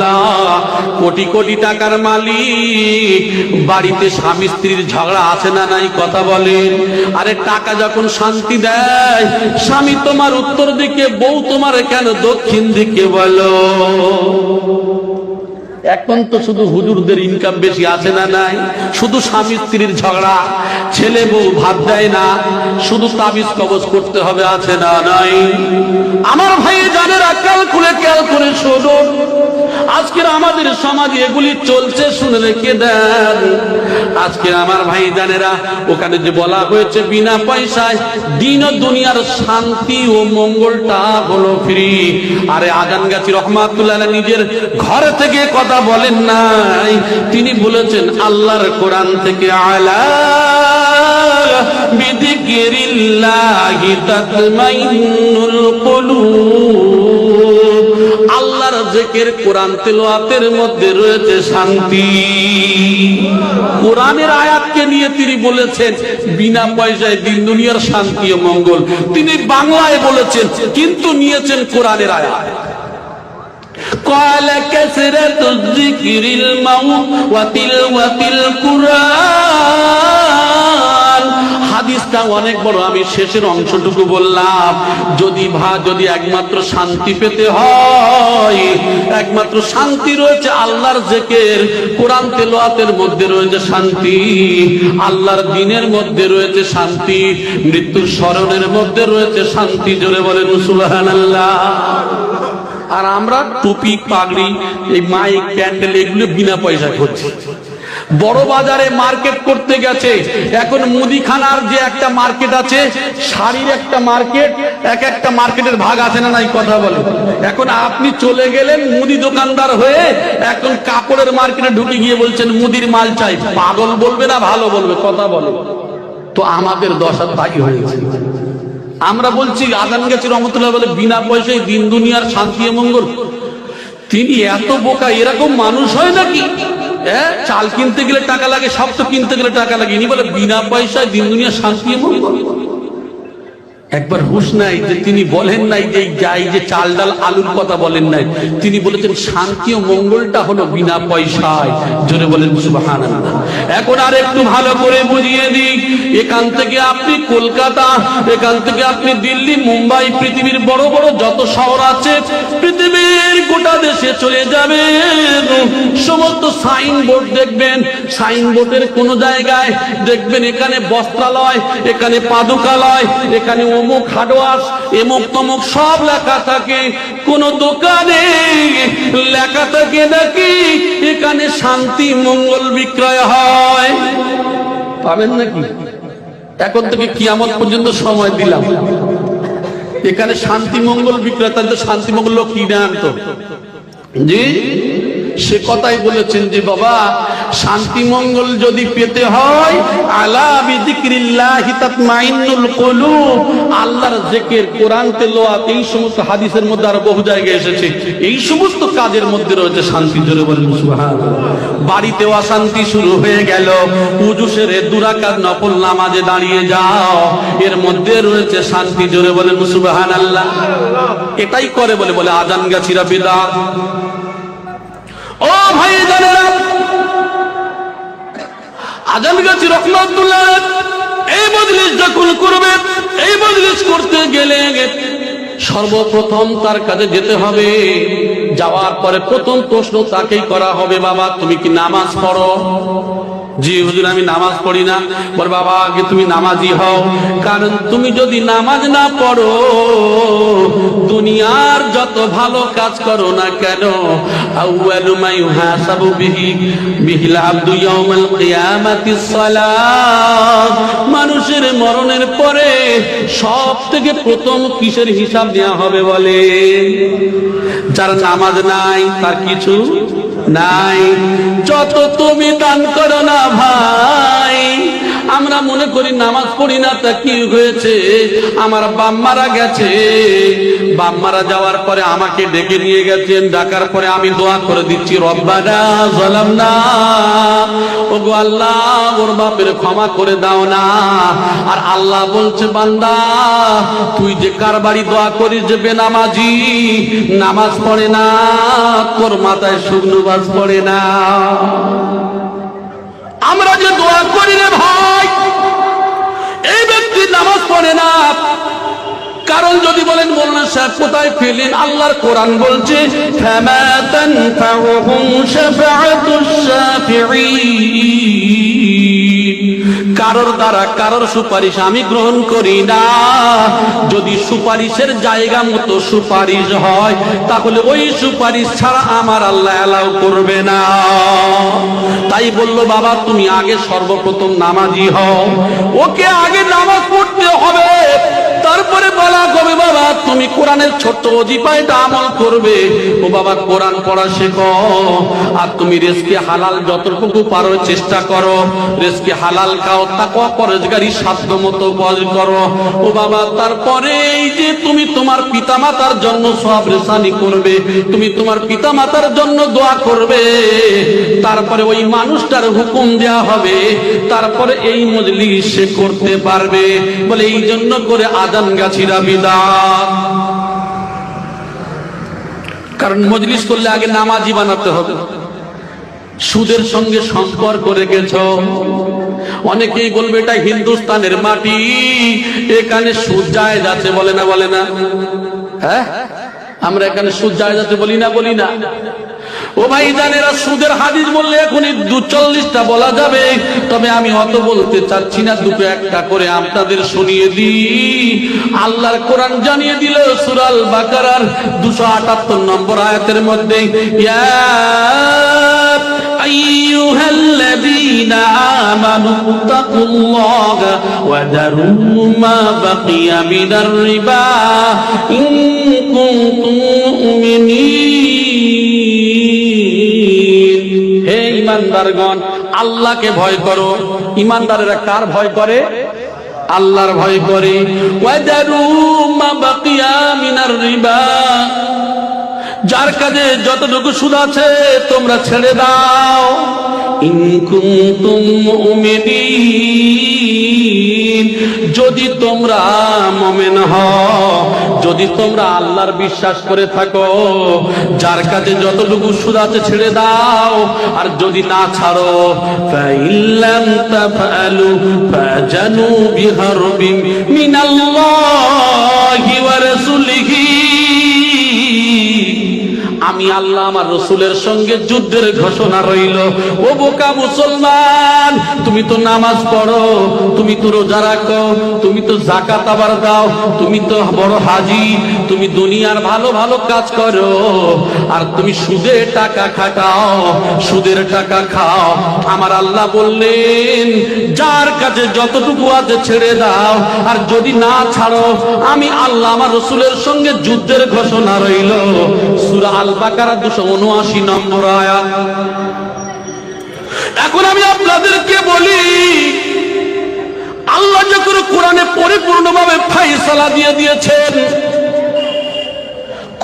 কোটি কোটি টাকার মালিক, বাড়িতে স্বামী স্ত্রীর ঝগড়া আছে না নাই কথা বলেন। আরে টাকা যখন শান্তি দেয়, স্বামী তোমার উত্তর দিকে, বউ তোমার কেন দক্ষিণ দিকে বলো? এখন তো শুধু হুজুরদের ইনকাম বেশি আছে না নাই, শুধু স্বামী স্ত্রীর ঝগড়া, ছেলে বউ ভাত দেয় না, শুধু তাবিজ কবজ করতে হবে আছে না নাই। আমার ভাই জানেরা, খেয়াল করে শুনুন, আজকের আমাদের সমাজে এগুলি চলছে, শুনে রেখে দেন। আজকে আমার ভাই জানেরা, ওখানে যে বলা হয়েছে বিনা পয়সায় দিন ও দুনিয়ার শান্তি ও মঙ্গলটা হলো ফ্রি। আরে আজান গাছি রহমাতুল্লাহ নিজের ঘর থেকে কথা বলেন নাই, তিনি বলেছেন আল্লাহর কোরআন থেকে, আলা বিযিকরিল্লাহি তাতমাইন্নুল কুলুব। আল্লাহর জিকির, কোরআন তেলাওয়াতের মধ্যে রয়েছে শান্তি। কোরআনের আয়াতকে নিয়ে তিনি বলেছেন বিনা পয়সায় দিন দুনিয়ার শান্তি ও মঙ্গল। তিনি বাংলায় বলেছেন, কিন্তু নিয়েছেন কোরআনের আয়াত। قال كثرة الذكر الموت وتلاوة القرآن। হাদিসটা অনেক বড়, আমি শেষের অংশটুকু বললাম। যদি একমাত্র শান্তি পেতে হয়, একমাত্র শান্তি রয়েছে আল্লাহর জিকির, কোরআন তেলাওয়াতের মধ্যে রয়েছে শান্তি, আল্লাহর দ্বীনের মধ্যে রয়েছে শান্তি, মৃত্যুর স্মরণের মধ্যে রয়েছে শান্তি। জোরে বলেন সুবহানাল্লাহ। আর আমরা টুপি পাগড়ি, এই মাইক প্যান্ডেল এগুলো বিনা পয়সা করছি। বড় বাজারে মার্কেট করতে গেছে, এখন মুদিখানার যে একটা মার্কেট আছে, শাড়ির একটা মার্কেট, একটা মার্কেটের ভাগ আছে না নাই কথা বলে। এখন আপনি চলে গেলেন মুদি দোকানদার হয়ে, এখন কাপড়ের মার্কেটে ঢুকে গিয়ে বলছেন মুদির মাল চাই। পাগল বলবে না ভালো বলবে কথা বলে? তো আমাদের দশা তাই হয়েছে। আমরা বলছি আজান গাছি রহমতুল্লাহ বলে বিনা পয়সায় দিন দুনিয়ার শান্তি ও মঙ্গল। তিনি এত বোকা, এরকম মানুষ হয় নাকি? চাল কিনতে গেলে টাকা লাগে, সব তো কিনতে গেলে টাকা লাগে, ইনি বলে বিনা পয়সায় দিন দুনিয়ার শান্তি ও মঙ্গল। একবার হুশ নাই যে তিনি বলেন নাই যে যাই যে চাল ডাল আলুর কথা বলেন নাই, তিনি বলেছেন শান্তি ও মঙ্গলটা হলো বিনা পয়সায়। জোরে বলেন সুবহানাল্লাহ। এখন আর একটু ভালো করে বুঝিয়ে দিই, এখান থেকে আপনি কলকাতা, এখান থেকে আপনি দিল্লি, মুম্বাই, পৃথিবীর বড় বড় যত শহর আছে, পৃথিবীর গোটা দেশে চলে যাবেন, সমস্ত সাইনবোর্ড দেখবেন, সাইনবোর্ডের কোন জায়গায় দেখবেন এখানে বস্ত্রালয়, এখানে পাদুকালয়, এখানে অমুক হার্ডওয়ার্স, এমুক তমুক সব লেখা থাকে। কোন দোকানে লেখা থাকে নাকি এখানে শান্তি মঙ্গল বিক্রয় হয়? পাবেন নাকি? এখন থেকে কিয়ামত পর্যন্ত সময় দিলাম, এখানে শান্তি মঙ্গল বিক্রয়। তাহলে তো শান্তি মঙ্গল কিনে আনতো। জি, সে কথাই বলেছেন যে বাবা, শান্তি মঙ্গল যদি পেতে হয়, আলা বিযিকরিল্লাহি তাতমাইন্নুল কুলুব, আল্লাহর জিকির, কোরআন তেলাওয়াত, এই সমস্ত হাদিসের মধ্যে আরো বহু জায়গায় এসেছে, এই সমস্ত কাজের মধ্যে রয়েছে শান্তি। জোরে বলেন সুবহানাল্লাহ। বাড়িতেও অশান্তি শুরু হয়ে গেল, ওযু সেরে 2 রাকাত নফল নামাজে দাঁড়িয়ে যাও, এর মধ্যে রয়েছে শান্তি। জোরে বলেন সুবহানাল্লাহ। এটাই করে বলে আজান গাছিরা বিদআত। ও ভাই জানেরা, আজান গাছি রহমাতুল্লাহ এই মজলিস যখন করবে, এই মজলিস করতে গেলে সর্বপ্রথম তার কাছে যেতে হবে। যাওয়ার পরে প্রথম প্রশ্ন তাকেই করা হবে, বাবা তুমি কি নামাজ পড়ো? জি হুজুর আমি নামাজ পড়ি না। বল বাবা আগে তুমি নামাজি হও, কারণ তুমি যদি নামাজ না পড়ো দুনিয়ার যত ভালো কাজ করো না কেন, আউয়ালু মা ইউহাসাবু বিহিল আবদু ইয়াউমাল কিয়ামাতিস সালাত, মানুষের মরণের পরে সব থেকে প্রথম কিসের হিসাব নেওয়া হবে বলে? যার নামাজ নাই তার কিছু নাই। যত তুমি দান করো না ভাই, আমরা মনে করি নামাজ পড়ি না তা কি হয়েছে, আমার বাপ মারা গেছে, বাপ মারা যাওয়ার পরে আমাকে ডেকে নিয়ে গেছেন, ডাকার পরে আমি দোয়া করে দিচ্ছি রব্বানা যালামনা, ওগো আল্লাহ ওর বাপের ক্ষমা করে দাও না। আর আল্লাহ বলছে বান্দা তুই যে কার বাড়ি দোয়া করিস যে বেনামাজি, নামাজ পড়ে না, তোর মাথায় শুকনো বাজ পড়ে না। আমরা যে দোয়া করি রে ভাই, এই ব্যক্তি নামাজ পড়ে না, কারণ যদি বলেন বলনা সাহেব কোথায় পেলেন, আল্লাহর কোরআন বলছে ফামা তানফাউহুম শাফাআতুশ শাফিঈন, কারোর দ্বারা কারোর সুপারিশ আমি গ্রহণ করি না। যদি সুপারিশের জায়গা মতো সুপারিশ হয় তাহলে ওই সুপারিশ ছাড়া আমার আল্লাহ অ্যালাউ করবে না। তাই বলল বাবা তুমি আগে সর্বপ্রথম নামাজি হও, ওকে আগে নামাজ পড়তে হবে, তারপরে বলা হবে বাবা তুমি কোরআনের ছোট্ট ওজিফাটা আমল করবে। ও বাবা কোরআন পড়া শেখো, আর তুমি রিজকে হালাল যতটুকু পারো চেষ্টা করো, রিজকে হালাল খাও, তাকওয়া পরহেজগারি সাধ্য মতো কাজ করো। ও বাবা তারপরে এই যে তুমি তোমার পিতামাতার জন্য সওয়াব রেসানি করবে, তুমি তোমার পিতামাতার জন্য দোয়া করবে, তারপরে ওই মানুষটার হুকুম দেয়া হবে, তারপরে এই মজলিস সে করতে পারবে। বলে এই জন্য করে আজান গাছিরা বিদাত, কারণ মজলিস করলে আগে নামাজি বানাতে হবে। সুদের সঙ্গে সম্পর্ক রেখেছ, অনেকেই বলবে এটা হিন্দুস্তানের মাটি, এখানে সুদ জায়েজ আছে, বলে না বলে না? হ্যাঁ আমরা এখানে সুদ জায়েজ আছে বলি না বলি না? ও ভাই জানেরা সুদের হাদিস বললে এখনই 240টা বলা যাবে, তবে আমি অত বলতে চাচ্ছি না, দুটো একটা করে আপনাদের শুনিয়ে দিই। আল্লাহর কোরআন জানিয়ে দিল সূরা আল বাকারার 278 নম্বর আয়াতের মধ্যে, ইয়া আইয়ুহাল্লাযীনা আমানু তাকুল্লাহা ওয়া দারু মা বাকিয়া মিনার রিবা ইন কুনতুম মুমিনিন। হে ঈমানদারগণ আল্লাহকে ভয় করো। ঈমানদারেরা কার ভয় করে? আল্লাহর ভয় করে। ওয়া দারু মা বাকিয়া মিনার রিবা, যার কাছে যতটুকু সুদ আছে তোমরা ছেড়ে দাও। ইন কুনতুম মুমিনিন, যদি তোমরা মুমিন হও, যদি তোমরা আল্লাহর বিশ্বাস করে থাকো, যার কাছে যতটুকু সুদ আছে ছেড়ে দাও। আর যদি না ছাড়ো, ফাইল্লাম তাফআলু ফাজানু বিহারবিন মিনাল্লাহি ওয়া রাসূলিহি, আমি আল্লাহ আমার রসুলের সঙ্গে যুদ্ধের ঘোষণা রইল। ও বোকা মুসলমান, তুমি তো নামাজ পড়ো, তুমি তো রোজা রাখো, তুমি তো যাকাত আবার দাও, তুমি তো বড় হাজি, তুমি দুনিয়ার ভালো ভালো কাজ করো, আর তুমি সুদে টাকা খাটাও, সুদের টাকা খাও। আমার আল্লাহ বললেন যার কাছে যতটুকু আছে ছেড়ে দাও, আর যদি না ছাড়ো আমি আল্লাহ আমার রসুলের সঙ্গে যুদ্ধের ঘোষণা রইল। সূরা আল বাকারা 279 নম্বর আয়াত। এখন আমি আপনাদেরকে বলি, আল্লাহ যখন কোরআনে পরিপূর্ণভাবে ফয়সালা দিয়ে দিয়েছেন,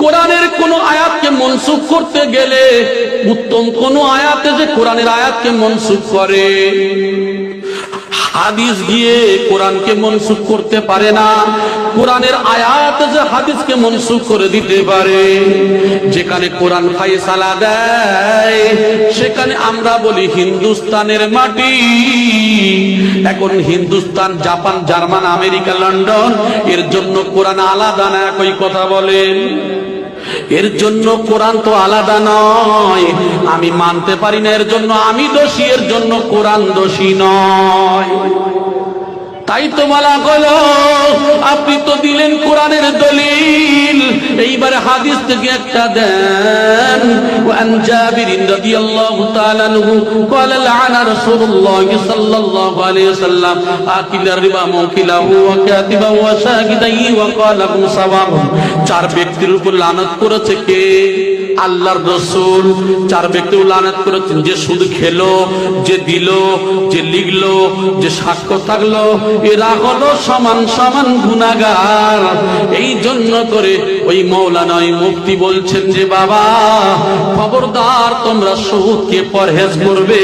কোরআনের কোন আয়াতকে মনসুখ করতে গেলে উত্তম কোন আয়াতে যে কোরআনের আয়াতকে মনসুখ করে, হাদিস গিয়ে কোরআনকে মনসুখ করতে পারে না, কোরআনের আয়াত যে হাদিসকে মনসুখ করে দিতে পারে। যেখানে কোরআন ফায়সালা দেয় সেখানে আমরা বলি হিন্দুস্তানের মাটি। এখন Hindustan, Japan, German, America, London, এর জন্য কোরআন আলাদা না? একই কথা বলেন। এর জন্য কোরআন তো আলাদা নয়। আমি মানতে পারি না, এর জন্য আমি দোষী, এর জন্য কোরআন দোষী নয়। তাই তো বলা হলো, আপনি তো দিলেন কোরআনের দলিল, এইবারে হাদিস থেকে একটা দেন। ওয়ান জাবির রাদিয়াল্লাহু তাআলা আনহু قال لعن رسول الله صلى الله عليه وسلم আকিল রিবা মুকিলাহু ওয়া কাতিবাহু ওয়া শাহিদাইহি ওয়া قال ابن سواب। চার ব্যক্তির উপর লানত করেছে কে? আল্লাহর রাসূল। চার ব্যক্তির লানত করেছেন, যে সুদ খেলো, যে দিল, যে লিখলো, যে সাক্ষ্য থাকলো, এরা হলো সমান সমান গুনাহগার। এই জন্য করে ওই মাওলানা ওই মুফতি বলছেন যে বাবা খবরদার, তোমরা সুদকে পরহেজ করবে,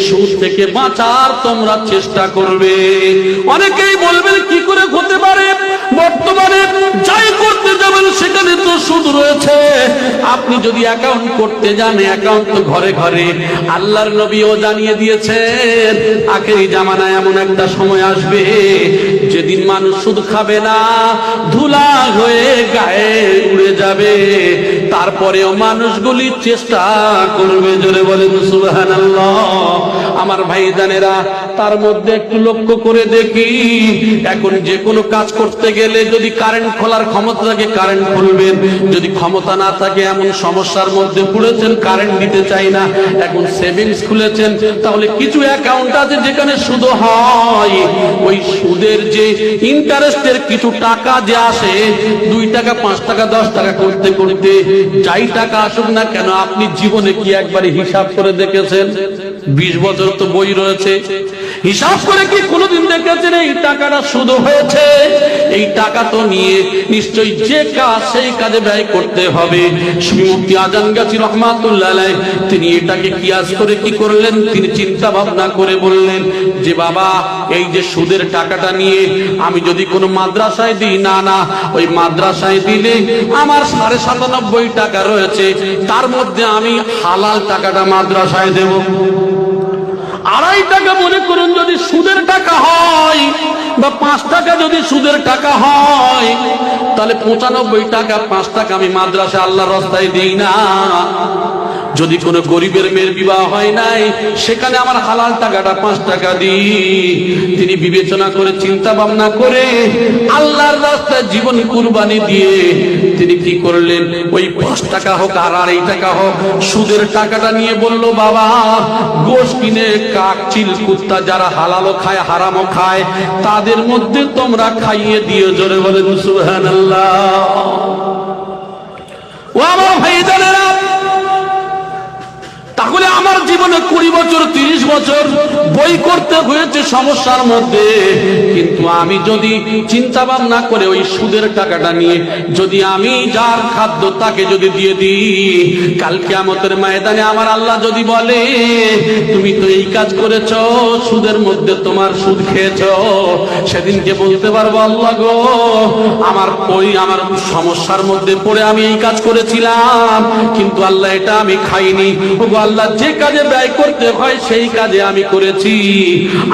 সুদ থেকে বাঁচার তোমরা চেষ্টা করবে। অনেকেই বলবেন কি করে হতে পারে, বর্তমানে যাই করতে যাবেন সেখানে তো সুদ রয়েছে। আপনি যদি অ্যাকাউন্ট করতে যান, অ্যাকাউন্ট তো ঘরে ঘরে। আল্লাহর নবীও জানিয়ে দিয়েছেন আখেরি জামানায় এমন একটা সময় আসবে যেদিন মানুষ সুদ খাবে না, ধুলা হয়ে গায়ে উড়ে যাবে। তারপরেও মানুষগুলি চেষ্টা করবে। জোরে বলেন সুবহানাল্লাহ। আমার ভাইজানেরা, তার মধ্যে একটু লক্ষ্য করে দেখি, এখন যে কোনো কাজ করতে গেলে যদি কারেন্ট খোলার ক্ষমতা থাকে কারেন্ট খুলবেন, যদি ক্ষমতা না থাকে এমন সমস্যার মধ্যে পড়েছেন কারেন্ট দিতে চাই না, এখন সেভিংস খুলেছেন, তাহলে কিছু অ্যাকাউন্ট আছে যেখানে সুদ হয়। ওই সুদের যে ইন্টারেস্টের কিছু টাকা যে আসে, 2 টাকা 5 টাকা 10 টাকা করতে করতে যাই টাকা আসুক না কেন, আপনি জীবনে কি একবারে হিসাব করে দেখেছেন? 20 বছর তো বই রয়েছে, হিসাব করে কি কোনোদিন দেখেছেন এই টাকাটা সুদ হয়েছে? এই টাকা তো নিয়ে নিশ্চয়ই যে কাজ সেই কাজে ব্যয় করতে হবে। মুফতি আজম গাজী রহমাতুল্লাহ আলাইহি তিনি এটাকে কিয়াস করে কি করলেন, তিনি চিন্তা ভাবনা করে বললেন যে বাবা, এই যে সুদের টাকাটা নিয়ে আমি যদি কোনো মাদ্রাসায় দিই, না ওই মাদ্রাসায় দিলে আমার 97.5 টাকা রয়েছে, তার মধ্যে আমি হালাল টাকাটা মাদ্রাসায় দেব। 2.5 টাকা মনে করুন যদি সুদের টাকা হয়, বা 5 টাকা যদি সুদের টাকা হয়, তাহলে 95 টাকা 5 টাকা আমি মাদ্রাসা আল্লাহর রাস্তায় দেই না। যদি কোনো গরিবের মেয়ের বিবাহ হয় নাই, সেখানে আমার হালাল টাকাটা 5 টাকা দিই। তিনি বিবেচনা করে চিন্তা ভাবনা করে আল্লাহর রাস্তায় জীবন কুরবানি দিয়ে তিনি কি করলেন, ওই 5 টাকা হোক আর 2.5 টাকা হোক, সুদের টাকাটা নিয়ে বলল বাবা, গোশ কিনে কাক, চিল, কুত্তা যারা হালালও খায় হারামও খায়, তাদের মধ্যে তোমরা খাইয়ে দিও। জোরে বলেন সুবহানাল্লাহ। ও আমার ভাইজানেরা, তাহলে আমার জীবনে 20 বছর 30 বছর বই করতে হয়েছে সমস্যার মধ্যে, কিন্তু আমি যদি চিন্তা ভাবনা করে ওই সুদের টাকাটা নিয়ে যদি আমি যার খাদ্য তাকে যদি দিয়ে দিই, কাল কিয়ামতের ময়দানে আমার আল্লাহ যদি বলে তুমি তো এই কাজ করেছো, সুদের মধ্যে তোমার সুদ খেয়েছো, সেদিনকে বলতে পারবো আল্লাহ গো, আমার সমস্যার মধ্যে পড়ে আমি এই কাজ করেছিলাম, কিন্তু আল্লাহ এটা আমি খাইনি। আল্লাহ যে কাজে ব্যয় করতে হয় সেই কাজে আমি করেছি।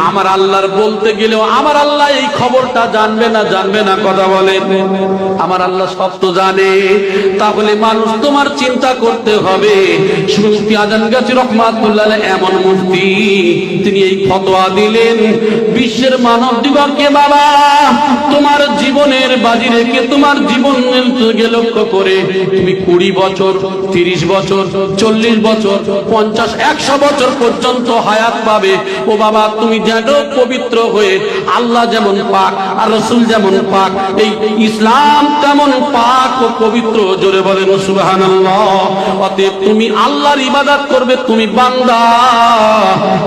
আমার আল্লাহর বলতে গেলেও আমার আল্লাহ এই খবরটা জানবে না কথা বলেন। আমার আল্লাহ সব তো জানে। তাহলে মানুষ তোমার চিন্তা করতে হবে। মুফতি আজম গাজী রহমাতুল্লাহ আলাইহি এমন মুফতি, তিনি এই ফতোয়া দিলেন বিশ্বের মানব দিগকে, বাবা তোমার জীবনের বাজি রেখে তোমার জীবনকে লক্ষ্য করে তুমি 20 বছর 30 বছর 40 বছর 50 100 বছর পর্যন্ত হায়াত পাবে। ও বাবা, তুমি যেন পবিত্র হয়ে, আল্লাহ যেমন পাক আর রাসূল যেমন পাক, এই ইসলাম তেমন পাক ও পবিত্র। জোরে বলেন সুবহানাল্লাহ। অতএব তুমি আল্লাহর ইবাদত করবে, তুমি বান্দা,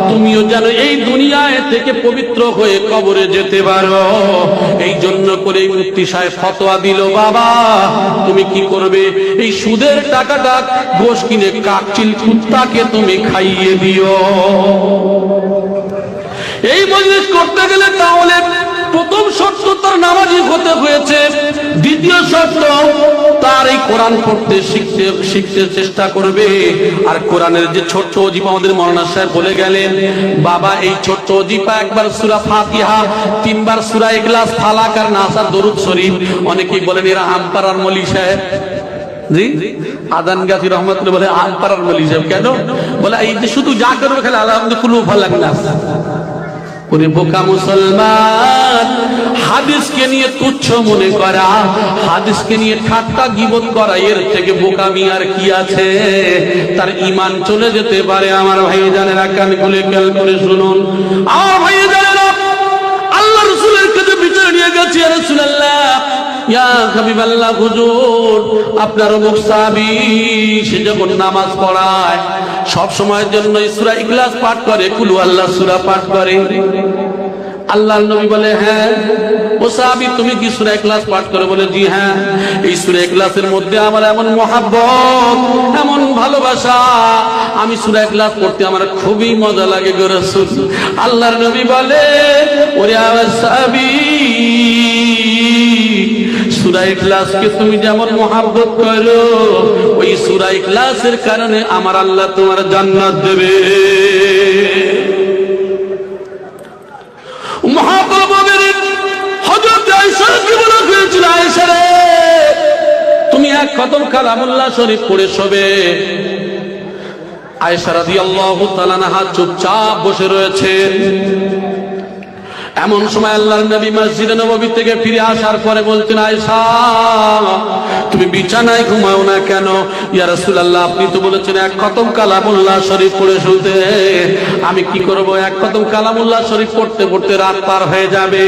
তুমিও যেন এই দুনিয়ায় থেকে পবিত্র হয়ে কবরে যেতে পারো। এই জন্য করে মুফতি সাহেব ফতোয়া দিল, বাবা তুমি কি করবে, এই সুদের টাকাটা গোশ কিনে কাকচিল কুত্তাকে তুমি খাইয়ে দিও। এই মজলিস করতে গেলে তাহলে প্রথম শর্ত তার নামাজি হতে হয়েছে, দ্বিতীয় শর্ত তার এই কোরআন পড়তে শিখতে চেষ্টা করবে। আর কোরআনের যে ছোট্ট অজিফা আমাদের মৌলানা সাহেব বলে গেলেন, বাবা এই ছোট্ট অজিফা একবার সূরা ফাতিহা, 3 বার সূরা ইখলাস, ফালাক আর নাস আর দরুদ শরীফ। অনেকেই বলেন এরা আমপাড়ার মৌলভী সাহেব। জি, আদান গাজী রহমাতুল্লাহ বলে আমপাড়ার মৌলভী সাহেব। কেন? বলে এই যে শুধু যা করবে খালি আলহামদুলিল্লাহ ফালাক নাস। ওরে বোকা মুসলমান, হাদিসকে নিয়ে তুচ্ছ মনে করা, হাদিসকে নিয়ে ঠাট্টা গীবত করা, এর থেকে বোকামি আর কি আছে? তার ঈমান চলে যেতে পারে। আমার ভাইজানেরা কান খুলে খেয়াল করে শুনুন। আমার ভাইজানেরা, আল্লাহ রাসূলের কাছে বিচার নিয়ে গেছে, ইয়া রাসূলুল্লাহ, ইয়া হাবিবাল্লাহ, হুজুর আপনার অমুক সাহাবী সে যখন নামাজ পড়ায় সব সময়ের জন্য সূরা ইখলাস পাঠ করে, কুল আল্লাহ সূরা পাঠ করে। আল্লাহর নবী বলে, হ্যাঁ। ও সাহাবী তুমি কি সূরা ইখলাস পাঠ করে? বলে, জি হ্যাঁ। এই সূরা ইখলাসের মধ্যে আমার এমন মহব্বত, এমন ভালোবাসা, আমি সূরা ইখলাস পড়তে আমার খুবই মজা লাগে গো রাসূল। আল্লাহর নবী বলে, ওরে আমার সাহাবী, সূরা ইখলাসকে তুমি যেমন মহব্বত করো, ওই সূরা ইখলাসের কারণে আমার আল্লাহ তোমার জান্নাত দেবে। মহাপ্রভুদের হযরত আয়েশাকে বলা হয়েছিল, আয়েশা রে তুমি এক খতম কালামুল্লাহ শরীফ পড়ে শোবে। আয়েশা রাদিয়াল্লাহু তাআলা আনহা চুপচাপ বসে রয়েছেন। এমন সময় আল্লাহর নবী মসজিদে নববী থেকে ফিরে আসার পরে বলতেন, আয়েশা তুমি বিছানায় ঘুমাও না কেন? ইয়া রাসূলুল্লাহ আপনি তো বলেছেন এক খতম কালামুল্লাহ শরীফ পড়ে শুতে। আমি কি করব? এক খতম কালামুল্লাহ শরীফ পড়তে পড়তে রাত পার হয়ে যাবে।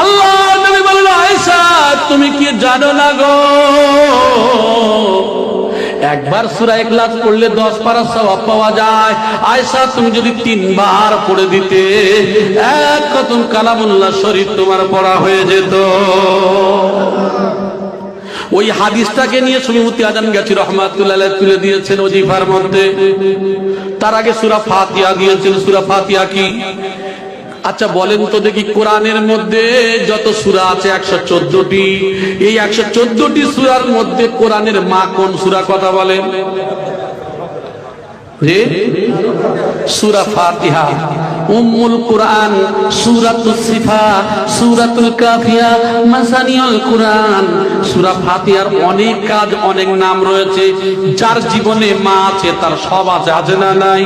আল্লাহর নবী বললেন, আয়েশা তুমি কি জানো না গো, একবার সূরা ইখলাস পড়লে 10 পারা সওয়াব পাওয়া যায়। আয়েশা তুমি যদি 3 বার পড়ে দিতে, এক খতম কালামুল্লাহ শরীফ তোমার পড়া হয়ে যেত। ওই হাদিসটাকে নিয়ে সুফি আজান গাজী রহমাতুল্লাহ আলাইহি তুলে দিয়েছেন ওজিফার মধ্যে। তার আগে সূরা ফাতিহা দিয়েছেন। সূরা ফাতিহা কি? আচ্ছা বলেন তো দেখি, কোরআনের মধ্যে যত সূরা আছে 114টি, এই 114টি সূরার মধ্যে কোরআনের মা কোন সূরা কথা বলেন? জি, সূরা ফাতিহা, উম্মুল কুরআন, সূরাতুস সিফা, সূরাতুল কাফিয়া, মাসানিউল কুরআন। সূরা ফাতিহার অনেক কাজ, অনেক নাম রয়েছে। যার জীবনে মা আছে তার সব আছে, আছে না নাই?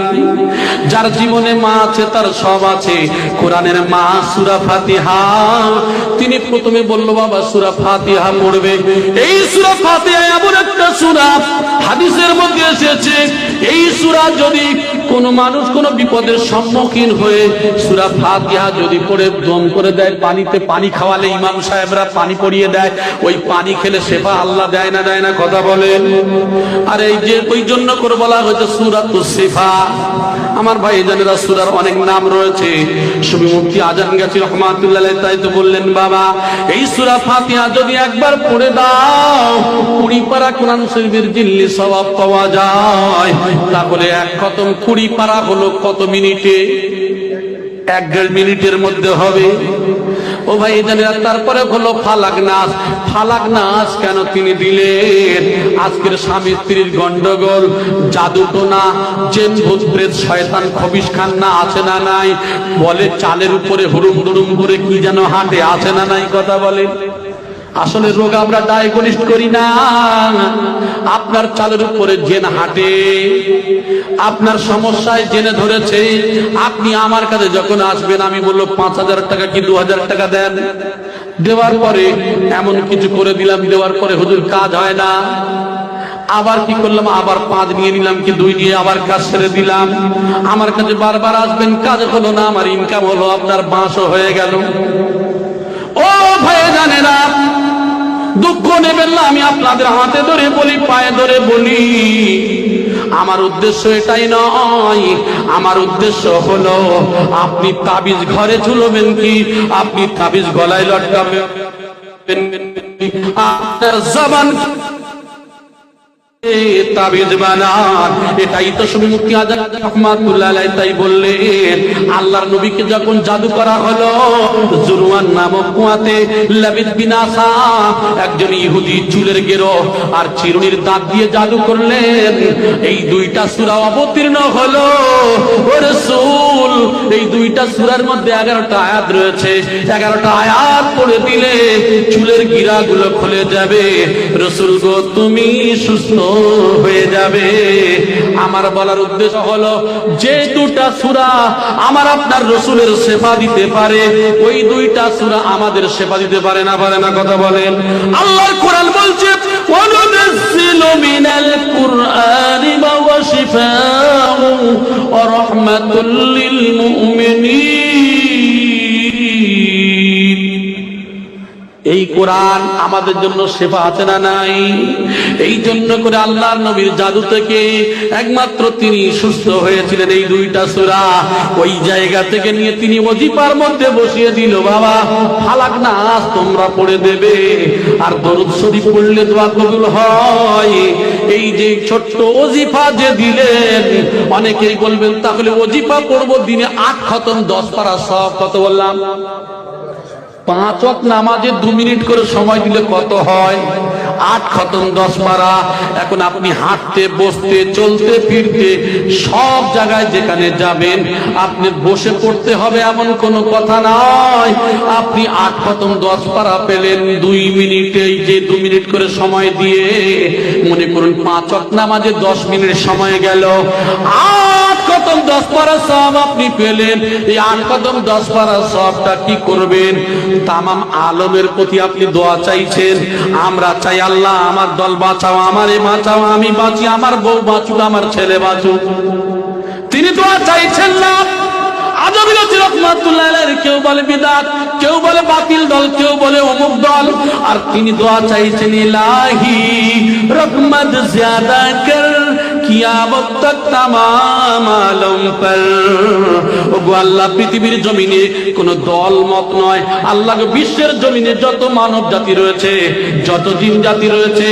যার জীবনে মা আছে তার সব আছে। কোরআনের মা সূরা ফাতিহা। তিনি প্রথমে বলল, বাবা সূরা ফাতিহা পড়বে। এই সূরা ফাতিহা এমন একটা সূরা, হাদিসের মধ্যে এসেছে এই সূরা যদি কোনো মানুষ কোনো বিপদের সম্মুখীন হয়ে সূরা ফাতিহা যদি পড়ে দম করে দেয়, পানিতে পানি খাওয়ালে ইমাম সাহেবরা পানি পড়িয়ে দেয়, ওই পানি খেলে শেফা আল্লাহ দেয় না, দেয় না কথা বলেন? আর এই যে ওই জন্য করে বলা হয়েছে সূরাতুস সিফা। আমার ভাই জানেরা, সূরার অনেক নাম রয়েছে। সুফি মুফতি আজান গাজী রহমাতুল্লাহ আলাইহি তাই তো বললেন, বাবা এই সূরা ফাতিহা যদি একবার পড়ে দাও 20 পারা কোরআন শরীফের জিল্লি সওয়াব পাওয়া যায়। তাহলে এক খতম 20 পারা হলো কত মিনিটে? 1.5 মিনিটের মধ্যে হবে। ও ভাই জানেরা, তারপরে হলো ফালাক নাস। ফালাক নাস কেন তিনি দিলেন? আজকের স্বামী স্ত্রীর গন্ডগোল, জাদুটোনা, জিন ভূত প্রেত শয়তান খবিশ খান্না আছে না নাই? বলে চালের উপরে হুড়ুম দুড়ুম করে কি যেন হাঁটে, আছে না নাই কথা বলে? আসলে রোগ আমরা ডায়াগনোস্ট করি না। আপনার চালের উপরে জেন হাঁটে, আপনার সমস্যায় জেনে ধরেছে। আপনি আমার কাছে যখন আসবেন আমি বললো 5,000 টাকা কি 2,000 টাকা দেন। দেওয়ার পরে এমন কিছু করে দিলাম, দেওয়ার পরে হুজুর কাজ হয় না। আবার কি করলাম, আবার 5 নিয়ে নিলাম কি 2 নিয়ে আবার কাজ ছেড়ে দিলাম। আমার কাছে বারবার আসবেন, কাজ হলো না, আমার ইনকাম হলো, আপনার বাঁশও হয়ে গেল। ও ভাই জানেরা, দুঃখ নেবেন না, আমি আপনাদের হাতে ধরে বলি, পায়ে ধরে বলি, আমার উদ্দেশ্য এটাই নয়। আমার উদ্দেশ্য হলো আপনি তাবিজ ঘরে ঝুলবেন কি, আপনি তাবিজ গলায় লটকাবেন, আপনার জবান তাবিজ বানান। এটাই তো শুনে মুফতি আজম রহমাতুল্লাহ আলাইহি তাই বললেন, আল্লাহর নবীকে যখন জাদু করা হলো জুরওয়ান নামক কুয়াতে, লাবিদ বিন আসা একজন ইহুদি চুলের গেরো আর চিরুনির দাঁত দিয়ে জাদু করলেন। এই দুইটা সূরা অবতীর্ণ হলো। ও রাসূল, এই দুইটা সূরার মধ্যে 11টা আয়াত রয়েছে। 11টা আয়াত পড়ে দিলে চুলের গিরাগুলো খুলে যাবে। রাসূল গো, তুমি সুস্থ হয়ে যাবে। আমার বলার উদ্দেশ্য হলো, যে দুটা সূরা আমার আপনার রাসূলের সেবা দিতে পারে, ওই দুইটা সূরা আমাদের সেবা দিতে পারে না? পারে না? কথা বলেন। আল্লাহর কোরআন বলছে, ওয়ানুনাজ্জিলু মিনাল কুরআনি মা হুয়া শিফাউ ওয়া রাহমাতুল লিল মুমিনিন। এই কোরআন আমাদের জন্য সেবা আছে না নাই? এই জন্য করে আল্লাহর নবীর জাদু থেকে একমাত্র তিনি সুস্থ হয়েছিলেন। এই দুইটা সূরা ওই জায়গা থেকে নিয়ে তিনি ওজিফার মধ্যে বসিয়ে দিল। বাবা, ফালাক নাস তোমরা পড়ে দেবে, আর দরুদ শরীফ পড়লে দোয়া কবুল হয়। এই যে ছোট্ট ওজিফা যে দিলেন, অনেকেই বলবেন তাহলে ওজিফা পড়বো দিনে 8 খতম 10 পারা সব। কত বললাম? 5 ওয়াক্ত নামাজে 2 মিনিট করে সময় দিলে কত হয়? 8 খতম 10 পারা। এখন আপনি হাঁটতে, বসতে, চলতে, ফিরতে সব জায়গায় যেখানে যাবেন আপনি বসে পড়তে হবে এমন কোনো কথা নয়। আপনি 8 খতম 10 পারা পেলেন 2 মিনিটে। এই যে 2 মিনিট করে সময় দিয়ে মনে করুন 5 ওয়াক্ত নামাজে 10 মিনিট সময় গেল। 8 খতম 10 পারা সব আপনি পেলেন। এই 8 খতম 10 পারা সবটা কি করবেন? তামাম আলমের প্রতি আপনি দোয়া চাইছেন। আমরা চাই, আল্লাহ আমার দল বাঁচাও, আমারে বাঁচাও, আমি বাঁচি, আমার বউ বাঁচুক, আমার ছেলে বাঁচুক। তিনি দোয়া চাইছেন না। আজমি রহমাতুল্লাহ আলাইহি কেউ বলে বিদআত, কেউ বলে বাতিল দল, কেউ বলে অমুক দল, আর তিনি দোয়া চাইছেন, ইলাহি রহমত জিয়াদা কর কিয়ামত তক তামাম আলম পর। ওগো আল্লাহ, পৃথিবীর জমিনে কোন দল মত নয়, আল্লাহ বিশ্বের জমিনে যত মানব জাতি রয়েছে, যত জিন জাতি রয়েছে,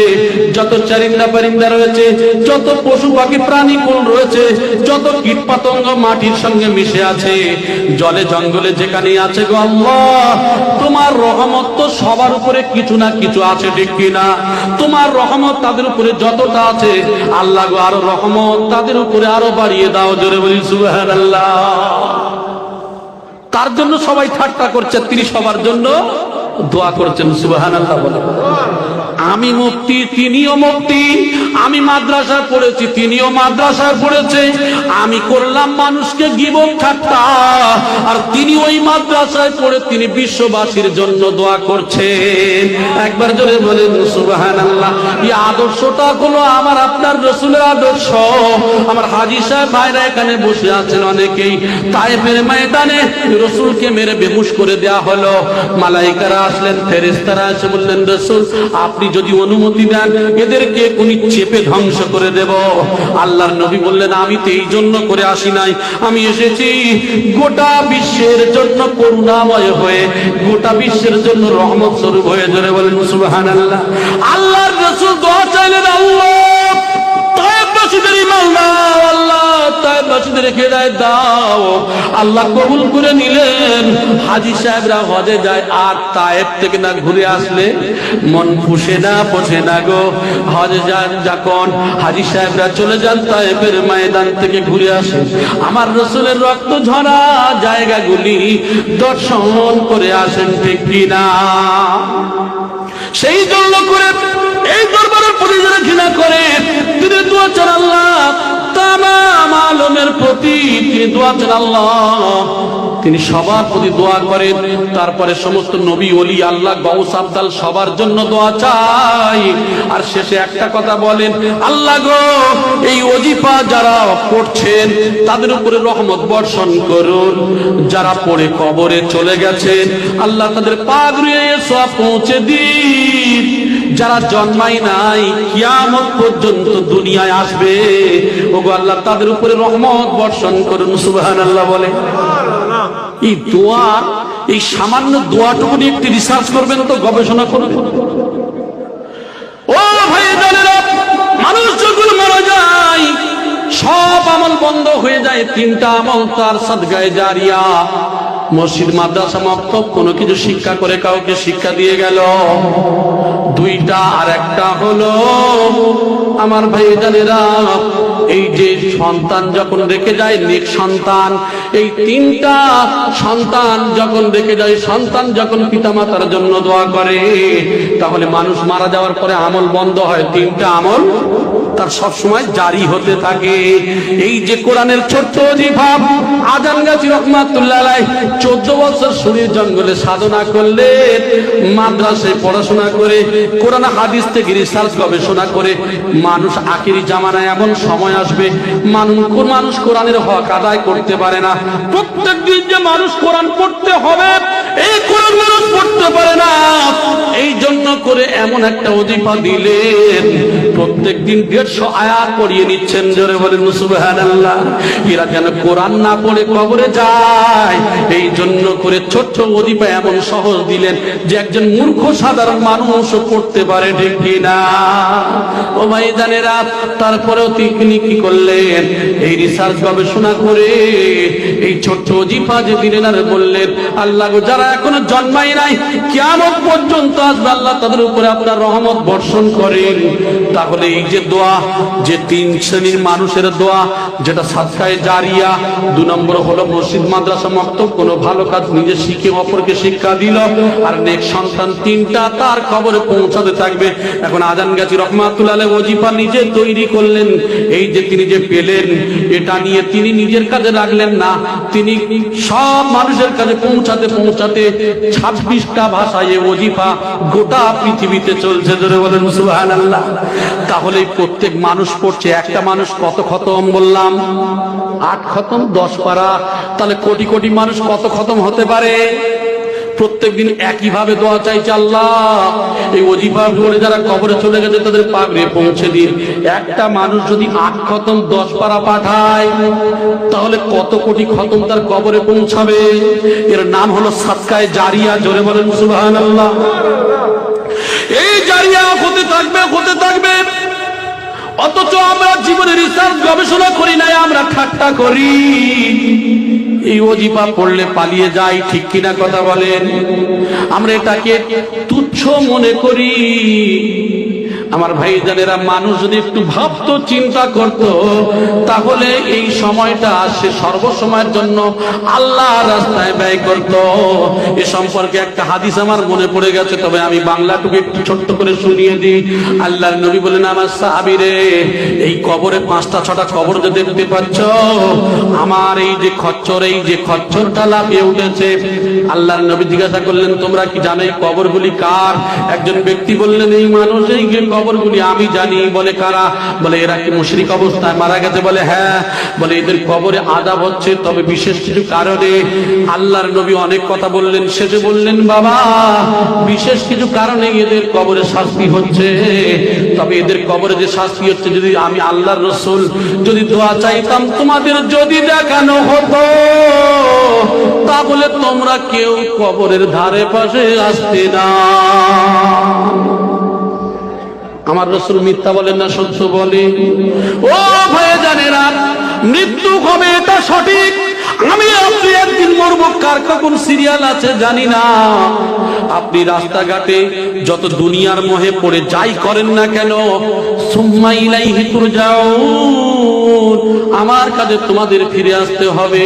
যত চারিন্দা পারিন্দা রয়েছে, যত পশু পাখি প্রাণী কুল রয়েছে, যত কীট পতঙ্গ মাটির সঙ্গে মিশে আছে, জলে জঙ্গলে যেখানে আছে, গো আল্লাহ তোমার রহমত তো সবার উপরে কিছু না কিছু আছে, ঠিক কিনা? তোমার রহমত তাদের উপরে যতটা আছে, আল্লাহ গো আরো রহমত তাদের উপরে আরো বাড়িয়ে দাও। জোরে বলি সুবহানাল্লাহ। তার জন্য সবাই ঠাট্টা করছে, তিনি সবার জন্য দোয়া করছেন। সুবহানাল্লাহ বলে। আমি মুফতি, তিনিও মুফতি। আমি মাদ্রাসায় পড়েছি, তিনিও মাদ্রাসায় পড়েছে। আমি করলাম মানুষকে গীবত ঠাট্টা, আর তিনি ওই মাদ্রাসায় পড়ে তিনি বিশ্ববাসীর জন্য দোয়া করছেন। একবার জোরে বলেন সুবহানাল্লাহ। এই আদর্শটা হলো আমার আপনার রাসূলের আদর্শ। আমার হাজী সাহেব ভাইরা এখানে বসে আছেন অনেকেই। তায়েফের ময়দানে রাসূলকে মেরে বেহুশ করে দেয়া হলো। মালায়েকারা আসলেন, ফেরেশতারা এসে বললেন, রাসূল আপনি যদি অনুমতি দেন এদেরকে উনি চেপে ধ্বংস করে দেব। আল্লাহর নবী বললেন, আমি তো এই জন্য করে আসি নাই, আমি এসেছি গোটা বিশ্বের জন্য করুণাময় হয়ে, গোটা বিশ্বের জন্য রহমত স্বরূপ হয়ে। জোরে বলেন সুবহানাল্লাহ। আল্লাহর রাসূল দোয়া চাইলেন, আল্লাহ তায়েফবাসীদের ঈমান দাও, আল্লাহ তায়েফবাসীদের হেদায়েত দাও। আল্লাহ কবুল করে নিলেন। হাজী সাহেবরা হজে যায়, আর তায়েফ থেকে না ঘুরে আসলে মন পুষে না, পোষে না গো। হজে যান যখন, হাজী সাহেবরা চলে যান তায়েফের ময়দান থেকে ঘুরে আসে, আমার রাসূলের রক্ত ঝরা জায়গাগুলি দর্শন করে আসেন, ঠিক কিনা? সেই জন্য করে এই দরবারের প্রতি যারা ঘৃণা করে, তিনি দোয়া চান আল্লাহ তামাম আলমের প্রতি, তিনি দোয়া চান আল্লাহ তিনি সবার প্রতি দোয়া করেন। তারপরে সমস্ত নবী ওলি আল্লাহ গাউস আবদাল সবার জন্য দোয়া চাই। আর শেষে একটা কথা বলেন, আল্লাহ গো এই ওজিফা যারা পড়ছেন তাদের উপরে রহমত বর্ষণ করুন। যারা পড়ে কবরে চলে গেছেন আল্লাহ তাদের পাগড়িয়ে সওয়াব পৌঁছে দিন। যারা জন্মাই নাই, কিয়ামত পর্যন্ত দুনিয়ায় আসবে, ওগো আল্লাহ তাদের উপরে রহমত বর্ষণ করুন। সুবহানাল্লাহ বলে। এই দোয়া, এই সামান্য দোয়াটুকু নিয়ে একটি রিসার্চ করবেন তো, গবেষণা করবেন। ও ভাই, মানুষ মারা যায় সব আমল বন্ধ হয়ে যায়, তিনটা আমল তার সাদগায়ে জারিয়া। মসজিদ মাদ্রাসা মক্তব কোনো কিছু শিক্ষা করে কাউকে শিক্ষা দিয়ে গেল, দুইটা। আর একটা হলো আমার ভাই জানেরা, এই যে সন্তান যখন রেখে যায় নেক সন্তান, এই তিনটা সন্তান যখন রেখে যায়, সন্তান যখন পিতামাতার জন্য দোয়া করে, তাহলে মানুষ মারা যাওয়ার পরে আমল বন্ধ হয়, তিনটা আমল তার সব সময় জারি হতে থাকে। এই যে কোরআনের ছোট্ট ওজিফা আজান গাজী রহমাতুল্লাহ আলাইহি 14 বছর সুরের জঙ্গলে সাধনা করলেন, মাদ্রাসায় পড়াশোনা করে কোরআন হাদিস থেকে রিসার্চ গবেষণা করে, মানুষ আখিরি জামানায় এমন সময় আসবে মানুষ কোরআনের হক আদায় করতে পারে না। প্রত্যেক দিন যে মানুষ কোরআন পড়তে হবে, এই কোরআন মানুষ পড়তে পারে না, এই জন্য করে এমন একটা ওজিফা দিলেন, প্রত্যেক দিন 150 আয়াত পড়িয়ে নিচ্ছেন। জোরে বলেন সুবহানাল্লাহ। এরা যেন কোরআন না পড়ে কবরে যায়, এই জন্য করে ছোট্ট ওজিফা এমন সহজ দিলেন যে একজন মূর্খ সাধারণ মানুষও পড়তে পারে, ঠিক কিনা? ও ভাইজানেরা, তারপরেও তিনি কি করলেন, এই রিসার্চ গবেষণা করে এই ছোট্ট ওজিফা যে দিলেন, আর বললেন আল্লাহ গো, যারা এখনো জন্মাই নাই কিয়ামত পর্যন্ত আসবে, আল্লাহ তাদের উপরে আপনার রহমত বর্ষণ করেন। তাহলে এই যে দোয়া, যে 3 শ্রেণীর মানুষের দোয়া, যেটা সাদকায়ে জারিয়া, 2 নম্বর হলো মসজিদ মাদ্রাসা মক্তব কোনো ভালো কাজ নিজে শিখে অপরকে শিক্ষা দিল, আর নেক সন্তান, তিনটা তার খবরে পৌঁছাতে থাকবে। এখন আজান গাজী রহমাতুল্লাহ আলাইহি ওজিফা নিজে তৈরি করলেন, এই যে তিনি যে পেলেন, এটা নিয়ে তিনি নিজের কাজে রাখলেন না, তিনি সব মানুষের কাছে পৌঁছাতে পৌঁছাতে 26টা ভাষায় ওজিফা গোটা পৃথিবীতে চলছে। ধরে বলেন সুবহানাল্লাহ। তাহলে প্রত্যেক মানুষ পড়ছে, একটা মানুষ কত খতম বললাম? 8 খতম, 10 পারা। তাহলে কোটি কোটি মানুষ কত খতম হতে পারে? প্রত্যেকদিন একইভাবে দোয়া চাইছে, আল্লাহ এই ওজিফা পড়ে যারা কবরে চলে গেছে তাদের পাগড়ে পৌঁছে দিন। একটা মানুষ যদি 8 খতম 10 পারা পাঠায়, তাহলে কত কোটি খতম তার কবরে পৌঁছাবে। এর নাম হলো সাদকায়ে জারিয়া। জোরে বলেন সুবহানাল্লাহ। এই জারিয়া হতে থাকবে, হতে থাকবে। অথচ আমরা জীবনে রিসার্চ গবেষণা করি না, আমরা ঠাট্টা করি, এই ওজিফা পড়লে পালিয়ে যাই, ঠিক কিনা কথা বলেন? আমরা এটাকে তুচ্ছ মনে করি। আমার ভাইজানেরা, মানুষ যদি একটু ভাবতো, চিন্তা করত, তাহলে এই সময়টা সে সর্বসময়ের জন্য আল্লাহর রাস্তায় ব্যয় করত। এ সম্পর্কে একটা হাদিস আমার মনে পড়ে গেছে, তবে আমি বাংলাটুকু একটু ছোট্ট করে শুনিয়ে দিই। আল্লাহর নবী বলেন, আমার সাহাবীরে, এই কবরে 5টা 6টা কবর যে দেখতে পাচ্ছ, আমার এই যে খচ্চর, এই যে খচ্চরটা লাফিয়ে উঠেছে। আল্লাহর নবী জিজ্ঞাসা করলেন, তোমরা কি জানো এই কবরগুলি কার? একজন ব্যক্তি বললেন, এই মানুষ, এই কবরগুলি আমি জানি। বলে কারা? বলে এরা কি মুশরিক অবস্থায় মারা গেছে? বলে হ্যাঁ। বলে এদের কবরে আযাব হচ্ছে, তবে বিশেষ কিছু কারণে। আল্লাহর নবী অনেক কথা বললেন, শেষে বললেন, বাবা বিশেষ কিছু কারণে এদের কবরে শাস্তি হচ্ছে, তবে এদের কবরে যে শাস্তি হচ্ছে, যদি আমি আল্লাহর রাসূল যদি দোয়া চাইতাম, তোমাদের যদি দেখানো হতো, তাহলে তোমরা কেউ কবরের ধারে পাশে আসতে না। আমার রাসূল মিথ্যা বলেন না, সত্য বলে? ও ভাইজানেরা, মৃত্যু হবে এটা সঠিক, আমি আপনি একদিন মরবো, কার কখন সিরিয়াল আছে জানি না। আপনি রাস্তাঘাটে যত দুনিয়ার মোহে পড়ে যাই করেন না কেন, সুম্মা ইলাইহি তুরজাউন, আমার কাছে তোমাদের ফিরে আসতে হবে।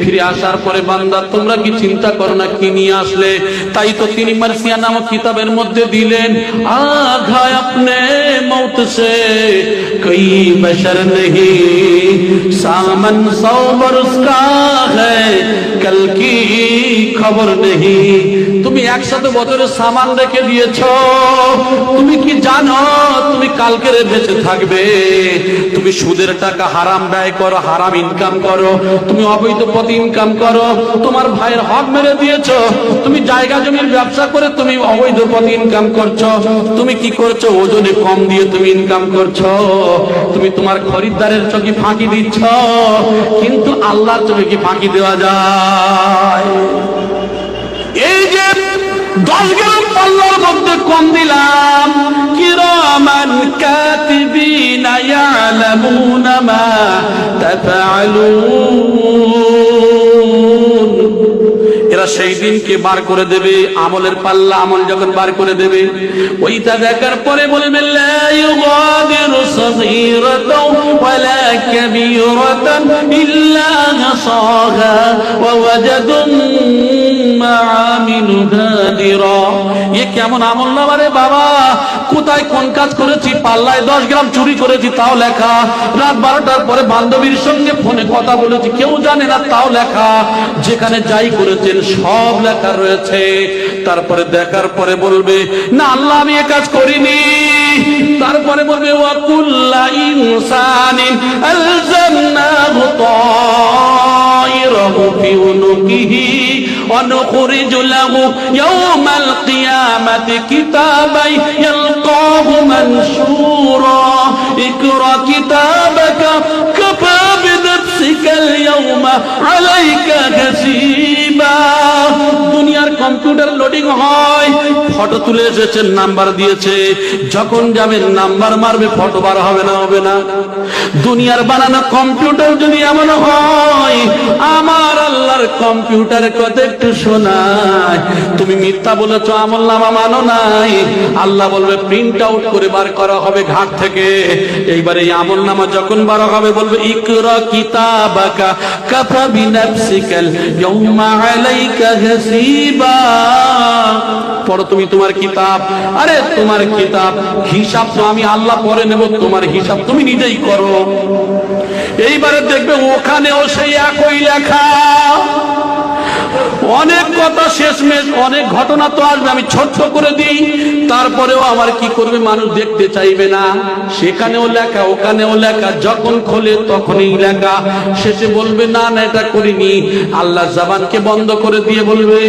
ফিরে আসার পরে বান্দা, তোমরা কি চিন্তা করো না কি নিয়ে আসলে? তাই তো তিনি মারসিয়া নামক কিতাবের মধ্যে দিলেন, আঘা আপনে মৌত সে কই বশর नहीं, सामन 100 बरस का है, कल की खबर नहीं। তুমি 100 বছরের সামান রেখে দিয়েছো, তুমি কি জানো তুমি কালকে বেঁচে থাকবে? তুমি সুদের টাকা হারাম ব্যয় করো, হারাম ইনকাম করো, তুমি অবৈধ পথে ইনকাম করো, তোমার ভাইয়ের হক মেরে দিয়েছো, তুমি জায়গা জমির ব্যবসা করে তুমি অবৈধ পথে ইনকাম করছো, তুমি কি করছো? ওজনে কম দিয়ে তুমি ইনকাম করছো, তুমি তোমার খরিদ্দারের চোখে ফাঁকি দিচ্ছ, কিন্তু আল্লাহর চোখে কি ফাঁকি দেওয়া যায়? এই যে 10 গ্রাম পাল্লার মধ্যে কম দিলাম, কিরম কিরামান কাতিবিনা ইয়ালামুনা মা তাফআলুন। এরা সেই দিনকে বার করে দেবে, আমলের পাল্লা, আমল যখন বার করে দেবে, ওইটা দেখার পরে বলবে লা ইউগাদিরু সগীরাতাও ওয়ালা কাবীরাতান ইল্লা হাসাহা ওয়া ওয়াজাদু মা আমিলু হাদিরা। এ কেমন আমল নামা রে বাবা, কোথায় কোন কাজ করেছি, পাল্লায় 10 গ্রাম চুরি করেছি তাও লেখা, রাত 12টার পরে বান্ধবীর সঙ্গে ফোনে কথা বলেছি কেউ জানে না তাও লেখা, যেখানে যাই করেছেন সব লেখা রয়েছে। তারপরে দেখার পরে বলবে না আল্লাহ আমি এ কাজ করিনি। তারপরে বলবে ওয়া কুল্লা ইনসানিন আলজামনাহু তায়রাহু ফি উনুকিহি ওয়া নুখরিজু লাহু ইয়াওমাল কিয়ামাতি কিতাবান ইয়ালকাহু মানশুরা ইকরা কিতাবাকা কাফা বিনাফসিকাল ইয়াওমা আলাইকা হাসিবা। দুনিয়ার কম্পিউটার লোডিং হয়, ফটো তুলে এসেছেন, নাম্বার দিয়েছে, যখন যাবেন নাম্বার মারবে, ফটো বার হবে না, হবে না। দুনিয়ার বানানো কম্পিউটার যদি এমন হয়, আমার আল্লাহর কম্পিউটারের কথা একটু শোনায়, তুমি মিথ্যা বলেছো, আমলনামা মানো নাই, আল্লাহ বলবে প্রিন্ট আউট করে বার করা হবে ঘাট থেকে। এইবারে এই আমলনামা যখন বার হবে বলবে ইকরা কিতাবাকা কাফা বিনাফসিকাল ইয়াওমা আলাইকা হাসিবা। পড়ো তুমি তোমার কিতাব। আরে তোমার কিতাব, হিসাব তো আমি আল্লাহ পরে নেব, তোমার হিসাব তুমি নিজেই করো। এইবারে দেখবে ওখানেও সেই একই লেখা। অনেক কথা শেষমেশ অনেক ঘটনা তো আসবে, আমি ছোট্ট করে দিই, তারপরেও আমার কি করবে, মানুষ দেখতে চাইবে না। সেখানেও লেখা, ওখানেও লেখা, যখন খোলে তখনই লেখা। শেষে বলবে না না এটা করিনি। আল্লাহ জবানকে বন্ধ করে দিয়ে বলবে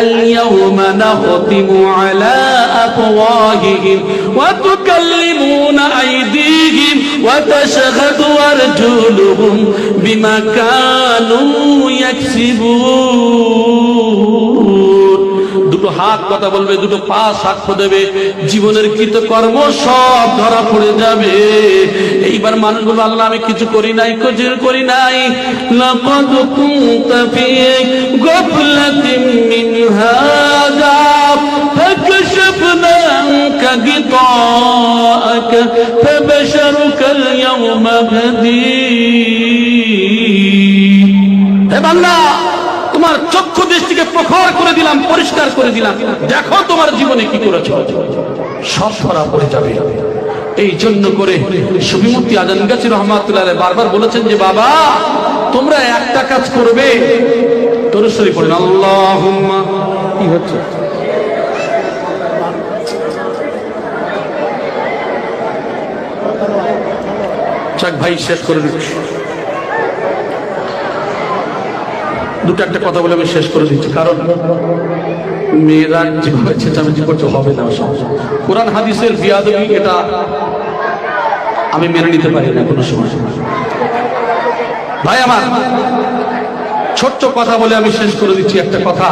আল ইয়াউমা নাখতিমু আলা আফওয়াহিহিম ওয়া তুকাল্লিমুনা আইদিহিম ওয়া তাশহাদু আরজুলুহুম বিমা কানু ইয়াকসিবুন। দুটো হাত কথা বলবে, দুটো পা সাক্ষ্য দেবে, জীবনের কৃতকর্ম সব ধরা পড়ে যাবে। এইবার মানুষ বলবে আল্লাহ আমি কিছু করি নাই, কিছু করি নাই। লাকাদ কুনতা ফি গাফলাতিন মিন হাযা ফাকাশফনা আনকা গিতাআকা ফাবাশারুকা আল-ইয়াওমা হাদীদ। হে বান্দা, তোমার চক্ষু দৃষ্টিকে প্রখর করে দিলাম, পরিষ্কার করে দিলাম, দেখো তোমার জীবনে কি করেছো, সব ধরা পড়ে যাবে। এই জন্য করে শফি মুফতি আজমগাছি রহমাতুল্লাহ আলাইহি বারবার বলেছেন যে বাবা তোমরা একটা কাজ করবে, দরুদ শরীফ পড়েন আল্লাহুম্মা। কি হচ্ছে? চাক ভাই শেষ করে দিচ্ছি, দুটো একটা কথা বলে আমি শেষ করে দিচ্ছি, কারণ মেয়েরা যেভাবে চেঁচামেচি করতে হবে না। কোরআন হাদিসের বিয়াদবি এটা আমি মেনে নিতে পারি না কোনো সময়। ভাই আমার, ছোট্ট কথা বলে আমি শেষ করে দিচ্ছি একটা কথা।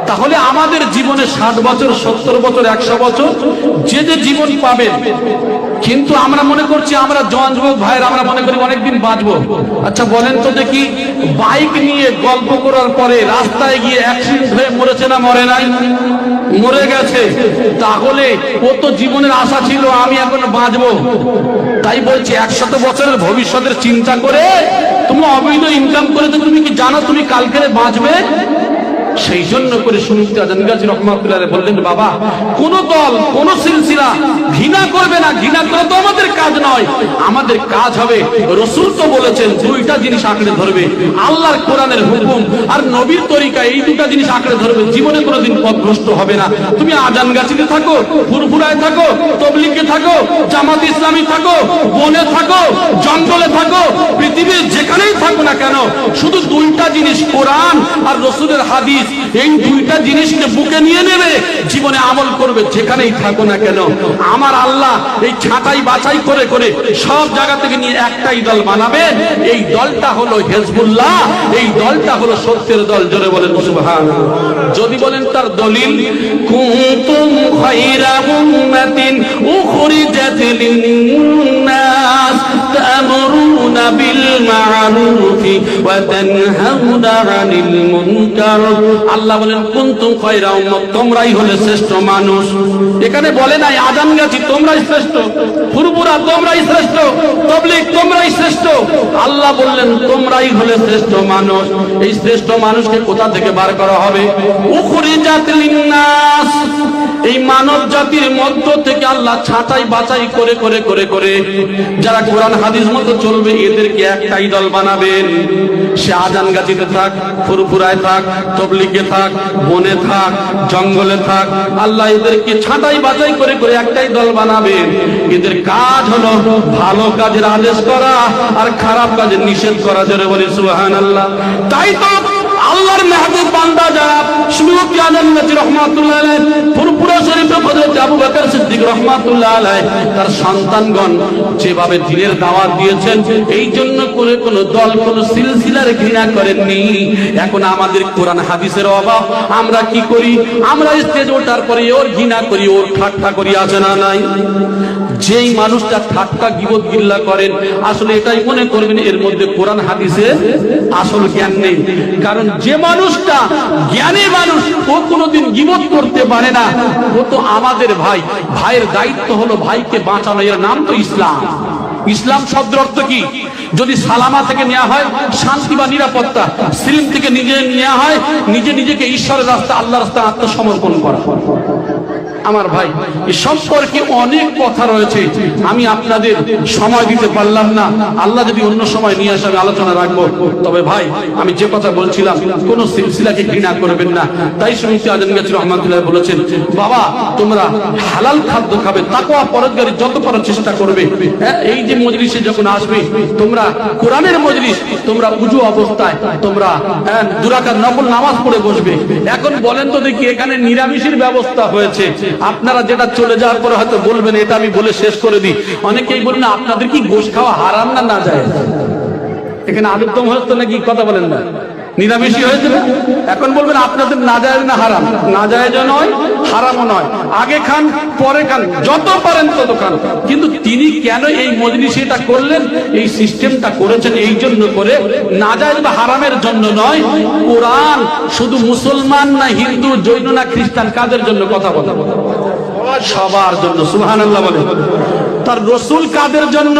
তাহলে আমাদের জীবনে 60 বছর, 70 বছর, 100 বছর যে যে জীবন পাবেন, কিন্তু আমরা মনে করছি আমরা জওয়ান যুবক ভাইয়ের, আমরা মনে করি অনেকদিন বাঁচবো। আচ্ছা বলেন তো দেখি, বাইক নিয়ে গল্প করার পরে রাস্তায় গিয়ে অ্যাক্সিডেন্ট হয়ে মরেছে না মরে নাই? মরে গেছে। তাহলে ও তো জীবনের আশা ছিল আমি এখন বাঁচবো, তাই বলছি 100 বছরের ভবিষ্যতের চিন্তা করে তুমি অবৈধ ইনকাম করে তো তুমি কি জানো তুমি কালকে বাঁচবে? সেই জন্য করে সুন্নতি আজমগাছি রহমাতুল্লাহ আলাইহি বললেন বাবা কোন দল কোন সিলসিলা ঘৃণা করবে না, ঘৃণা করে তো আমাদের কাজ নয়। আমাদের কাজ হবে, রাসূল তো বলেছেন দুইটা জিনিস আঁকড়ে ধরবে, আল্লাহর কোরআনের হুকুম আর নবীর তরিকা, এই দুটো জিনিস আঁকড়ে ধরবে, জীবনে কোনোদিন পথভ্রষ্ট হবে না। তুমি আজমগাছিতে থাকো, ফুরফুরায় থাকো, তবলিগে থাকো, জামাত ইসলামী থাকো, বনে থাকো, জঙ্গলে থাকো, পৃথিবীর যেখানেই থাকো না কেন, শুধু দুইটা জিনিস কোরআন আর রাসূলের হাদিস, এই দুইটা জিনিসকে বুকে নিয়ে নেবে, জীবনে আমল করবে যেখানেই থাকো না কেন। আমার আল্লাহ এই ছাঁটাই বাছাই করে করে সব জায়গা থেকে নিয়ে একটাই দল বানাবেন, এই দলটা হলো হিজবুল্লাহ, এই দলটা হলো সত্যের দল। জোরে বলেন সুবহানাল্লাহ। যদি বলেন তার দলিল, কুনতুম খায়রা উম্মাতিন উখরিজাত লিন-নাস তা'মুরুনা বিল মা'রুফি ওয়া তানহাউনা আনিল মুনকার। আল্লাহ বলেন কুনতুম খায়রা উম্মাত, তোমরাই হলে শ্রেষ্ঠ মানুষ। এখানে বলে নাই আজানগাছি তোমরাই শ্রেষ্ঠ, ফুরফুরা তোমরাই শ্রেষ্ঠ, তাবলীগ তোমরাই শ্রেষ্ঠ। আল্লাহ বললেন তোমরাই হলে শ্রেষ্ঠ মানুষ। এই শ্রেষ্ঠ মানুষকে কোথা থেকে বার করা হবে? উখরিজাত লিন-নাস, এই মানব জাতির মধ্য থেকে আল্লাহ ছাঁটাই বাছাই করে করে করে করে যারা কোরআন হাদিস মতো চলবে এদেরকে একটাই দল বানাবেন। সে আজানগাছিতে থাক, ফুরফুরায় থাক, তাবলীগে থাক, বনে থাক, জঙ্গলে থাক, আল্লাহ এদেরকে ছাঁটাই বাছাই করে করে একটাই দল বানাবেন। এদের কাজ হলো ভালো কাজের আদেশ করা আর খারাপ কাজের নিষেধ করা। জোরে বলি সুবহানাল্লাহ। তাই তো আল্লাহর মেহবুব বান্দা যারা সুয়ুতি আজানগাছি রাহমাতুল্লাহ আলাইহি, ফুরফুরা শরীফে হযরত আবু বকর সিদ্দিক রাহমাতুল্লাহ আলাইহি তার সন্তানগণ যেভাবে দ্বীনের দাওয়াত দিয়েছেন, এই জন্য করে কোন দল কোন সিলসিলার ঘৃণা করেননি। এখন আমাদের কোরআন হাদিসের অভাব, আমরা কি করি? আমরা স্টেজ ওঠার পরে ওর ঘৃণা করি, ওর ঠাট্টা করি, আছে না নাই? যেই মানুষটা ঠাট্টা গীবত গিল্লা করেন, আসলে এটাই মনে করবেন এর মধ্যে কোরআন হাদিসের আসল জ্ঞান নেই। কারণ যে মানুষটা জ্ঞানী মানুষ ও কোনোদিন গীবত করতে পারে না। ও তো আমাদের ভাই, ভাইয়ের দায়িত্ব হলো ভাইকে বাঁচানো। এর নাম তো ইসলাম। ইসলাম শব্দের অর্থ কি? যদি সালামা থেকে নেওয়া হয় শান্তি বা নিরাপত্তা, সিলিম থেকে নিজে নেওয়া হয় নিজেকে ঈশ্বরের রাস্তা, আল্লাহর রাস্তা আত্মসমর্পণ করা। আমার ভাই, এই সম্পর্কে অনেক কথা রয়েছে, আমি আপনাদের সময় দিতে পারলাম না। আল্লাহ যদি অন্য সময় নিয়ে আসে আমি আলোচনা রাখবো। তবে ভাই, আমি যে কথা বলছিলাম, কোন সিলসিলাকে ঘৃণা করবেন না। তাই সুয়ুতি আজানগাছি রাহমাতুল্লাহ বলেছেন, বাবা তোমরা হালাল খাদ্য খাবে, তাকওয়া পরহেজগারি যত করার চেষ্টা করবে। এই যে মজলিসে যখন আসবে তোমরা কোরআনের মজলিস, তোমরা উজু অবস্থায় তোমরা 2 রাকাত নফল নামাজ পড়ে বসবে। এখন বলেন তো দেখি, এখানে নিরামিষের ব্যবস্থা হয়েছে, আপনারা যেটা চলে যাওয়ার পরে হয়তো বলবেন, এটা আমি বলে শেষ করে দিই। অনেকেই বলবেন আপনাদের কি গোশত খাওয়া হারাম না না যায়? এখানে আলুর দম হতো নাকি? কথা বলেন না, নিরামিষই হয়েছে না? এখন বলবেন আপনাদের না যায় না হারাম? না যায় নয়, হারামও নয়। আগে খান পরে খান, যত পারেন তত খান। কিন্তু তিনি কেন এই মজলিসে এটা করলেন, এই সিস্টেমটা করেছেন এই জন্য করে, না যায় বা হারামের জন্য নয়। কোরআন শুধু মুসলমান না হিন্দু জৈন না খ্রিস্টান কাদের জন্য কথা বলে? সবার জন্য। সুবহানাল্লাহ বলে। তার রাসূল কাদের জন্য?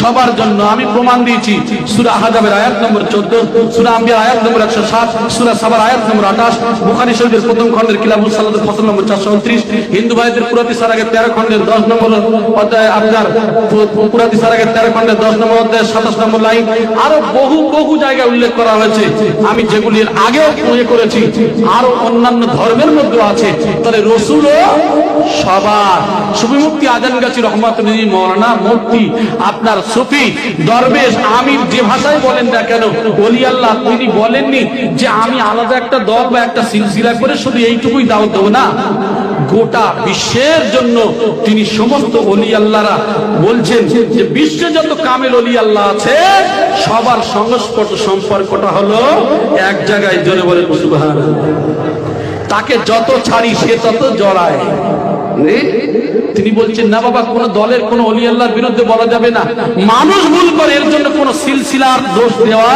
সবার জন্য। আমি প্রমাণ দিয়েছি সূরা আহজাবের আয়াত নম্বর 14, সূরা আম্বিয়া আয়াত নম্বর 107, সূরা সাবার আয়াত নম্বর 28, বুখারী শরীফের প্রথম খণ্ডের কিতাবুস সালাতের ফসল নম্বর 429, হিন্দু ভাইদের কুরআন সারাগের 13 খণ্ডের 10 নম্বর অধ্যায়, আপনার কুরআন সারাগের 13 খণ্ডের 10 নম্বর অধ্যায় 27 নম্বর লাইন, আরো বহু জায়গায় উল্লেখ করা হয়েছে। আমি যেগুলি আগেও প্রয়োগ করেছি, আরো অন্যান্য ধর্মের মধ্যে আছে। তাহলে রাসূলও সবার। সুফি মুফতি আজানগাছি রাহমাতুল্লাহি মাওলানা মুফতি, আপনার সুফি দরবেশ আমির যে ভাষায় বলেন না কেন, ওলি আল্লাহ তিনি বলেননি যে আমি আলাদা একটা দল বা একটা সিলসিলা করে শুধু এইটুকুই দাওয়াত দেব না। গোটা বিশ্বের জন্য তিনি সমস্ত ওলি আল্লাহরা বলছেন যে বিশ্বে যত কামেল ওলি আল্লাহ আছে সবার সংস্পর্শ সম্পর্কটা হলো এক জায়গায়। জোরে বলে সুবহানাল্লাহ। তাকে যত ছাড়ি সে তত জড়ায়। তিনি বলছেন না বাবা, কোন দলের কোন ওলি আল্লাহর বিরুদ্ধে বলা যাবে না। মানুষ ভুল করে, এর জন্য কোন সিলসিলার দোষ দেওয়া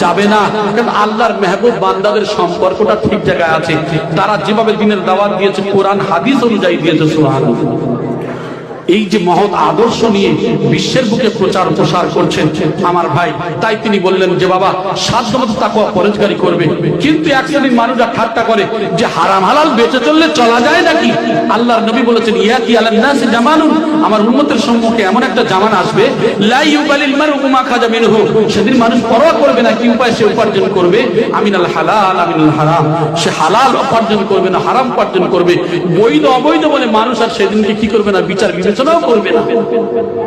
যাবে না। কারণ আল্লাহর মেহবুব বান্দাদের সম্পর্কটা ঠিক জায়গায় আছে। তারা যেভাবে দ্বীনের দাওয়াত দিয়েছে কোরআন হাদিস অনুযায়ী দিয়েছে। সুবহানাল্লাহ। এই যে মহৎ আদর্শ নিয়ে বিশ্বের বুকে প্রচার প্রসার করছেন আমার ভাই, তাই তিনি বললেন যে বাবা সাধ্যমতো তাকওয়া পরহেজগারি করবে। কিন্তু এক শ্রেণীর মানুষরা ঠাট্টা করে যে হারাম হালাল বেঁচে চললে চলা যায় নাকি? আল্লাহর নবী বলেছেন, ইয়াতি আলান নাসি জামানুন, আমার উম্মতের সম্মুখে এমন একটা জামান আসবে, লা ইউবালিল মারউ মা খাজা মিনহু, সেদিন মানুষ পরোয়া করবে না কি উপায় সে উপার্জন করবে, আমিনাল হালাল আমিনাল হারাম, সে হালাল উপার্জন করবে না হারাম উপার্জন করবে। বৈধ অবৈধ বলে মানুষ আর সেদিনকে কি করবে না, বিচার বিবেচনা বিবেচনাও করবে না।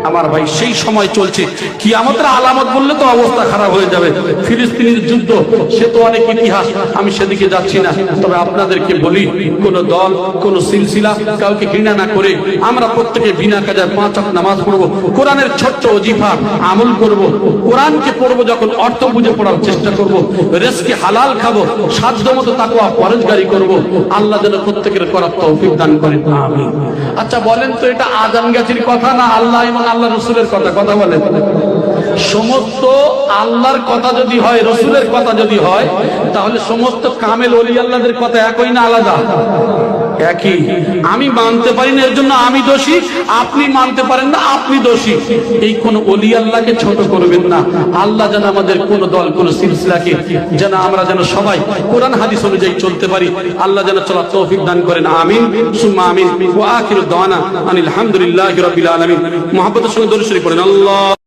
আমার ভাই সেই সময় চলছে, কিয়ামতের আলামত বললে তো অবস্থা খারাপ হয়ে যাবে। ফিলিস্তিনের যুদ্ধ সে তো অনেক ইতিহাস, আমি সেদিকে যাচ্ছি না। তবে আপনাদেরকে বলি, কোন দল কোন সিলসিলা কাউকে ঘৃণা না করে আমরা প্রত্যেকে বিনা কাজে 5 ওয়াক্ত নামাজ পড়বো, কোরআনের ছোট্ট ওজিফা আমল করব, কোরআনকে পড়বো যখন অর্থ বুঝে পড়ার চেষ্টা করব, রিজকে হালাল খাবো, সাধ্যমতো তাকওয়া পরহেজগারি করব। আল্লাহ যেন প্রত্যেকের করার তৌফিক দান করেন, আমিন। আচ্ছা বলেন তো, এটা আজান গাছির কথা না আল্লাহ এবং আল্লাহ রসুলের কথা? কথা বলেন। সমস্ত আল্লাহর কথা যদি হয়, রসুলের কথা যদি হয়, তাহলে সমস্ত কামেল ওলি আল্লাহদের কথা একই না আলাদা? একই। আমি মানতে পারি না এর জন্য আমি দোষী, আপনি মানতে পারেন না আপনি দোষী। এই কোন ওলি আল্লাহকে ছোট করবেন না। আল্লাহ যেন আমাদের কোন দল কোন সিলসিলাকে যেন আমরা যেন সবাই কোরআন হাদিস অনুযায়ী চলতে পারি, আল্লাহ যেন চলার তৌফিক দান করেন, আমিন সুম্মা আমিন। ওয়া আখিরু দাওয়ানা আনিল হামদুলিল্লাহি রাব্বিল আলামিন। মুহাব্বতের সঙ্গে দরুদ শরীফ পড়েন। আল্লাহ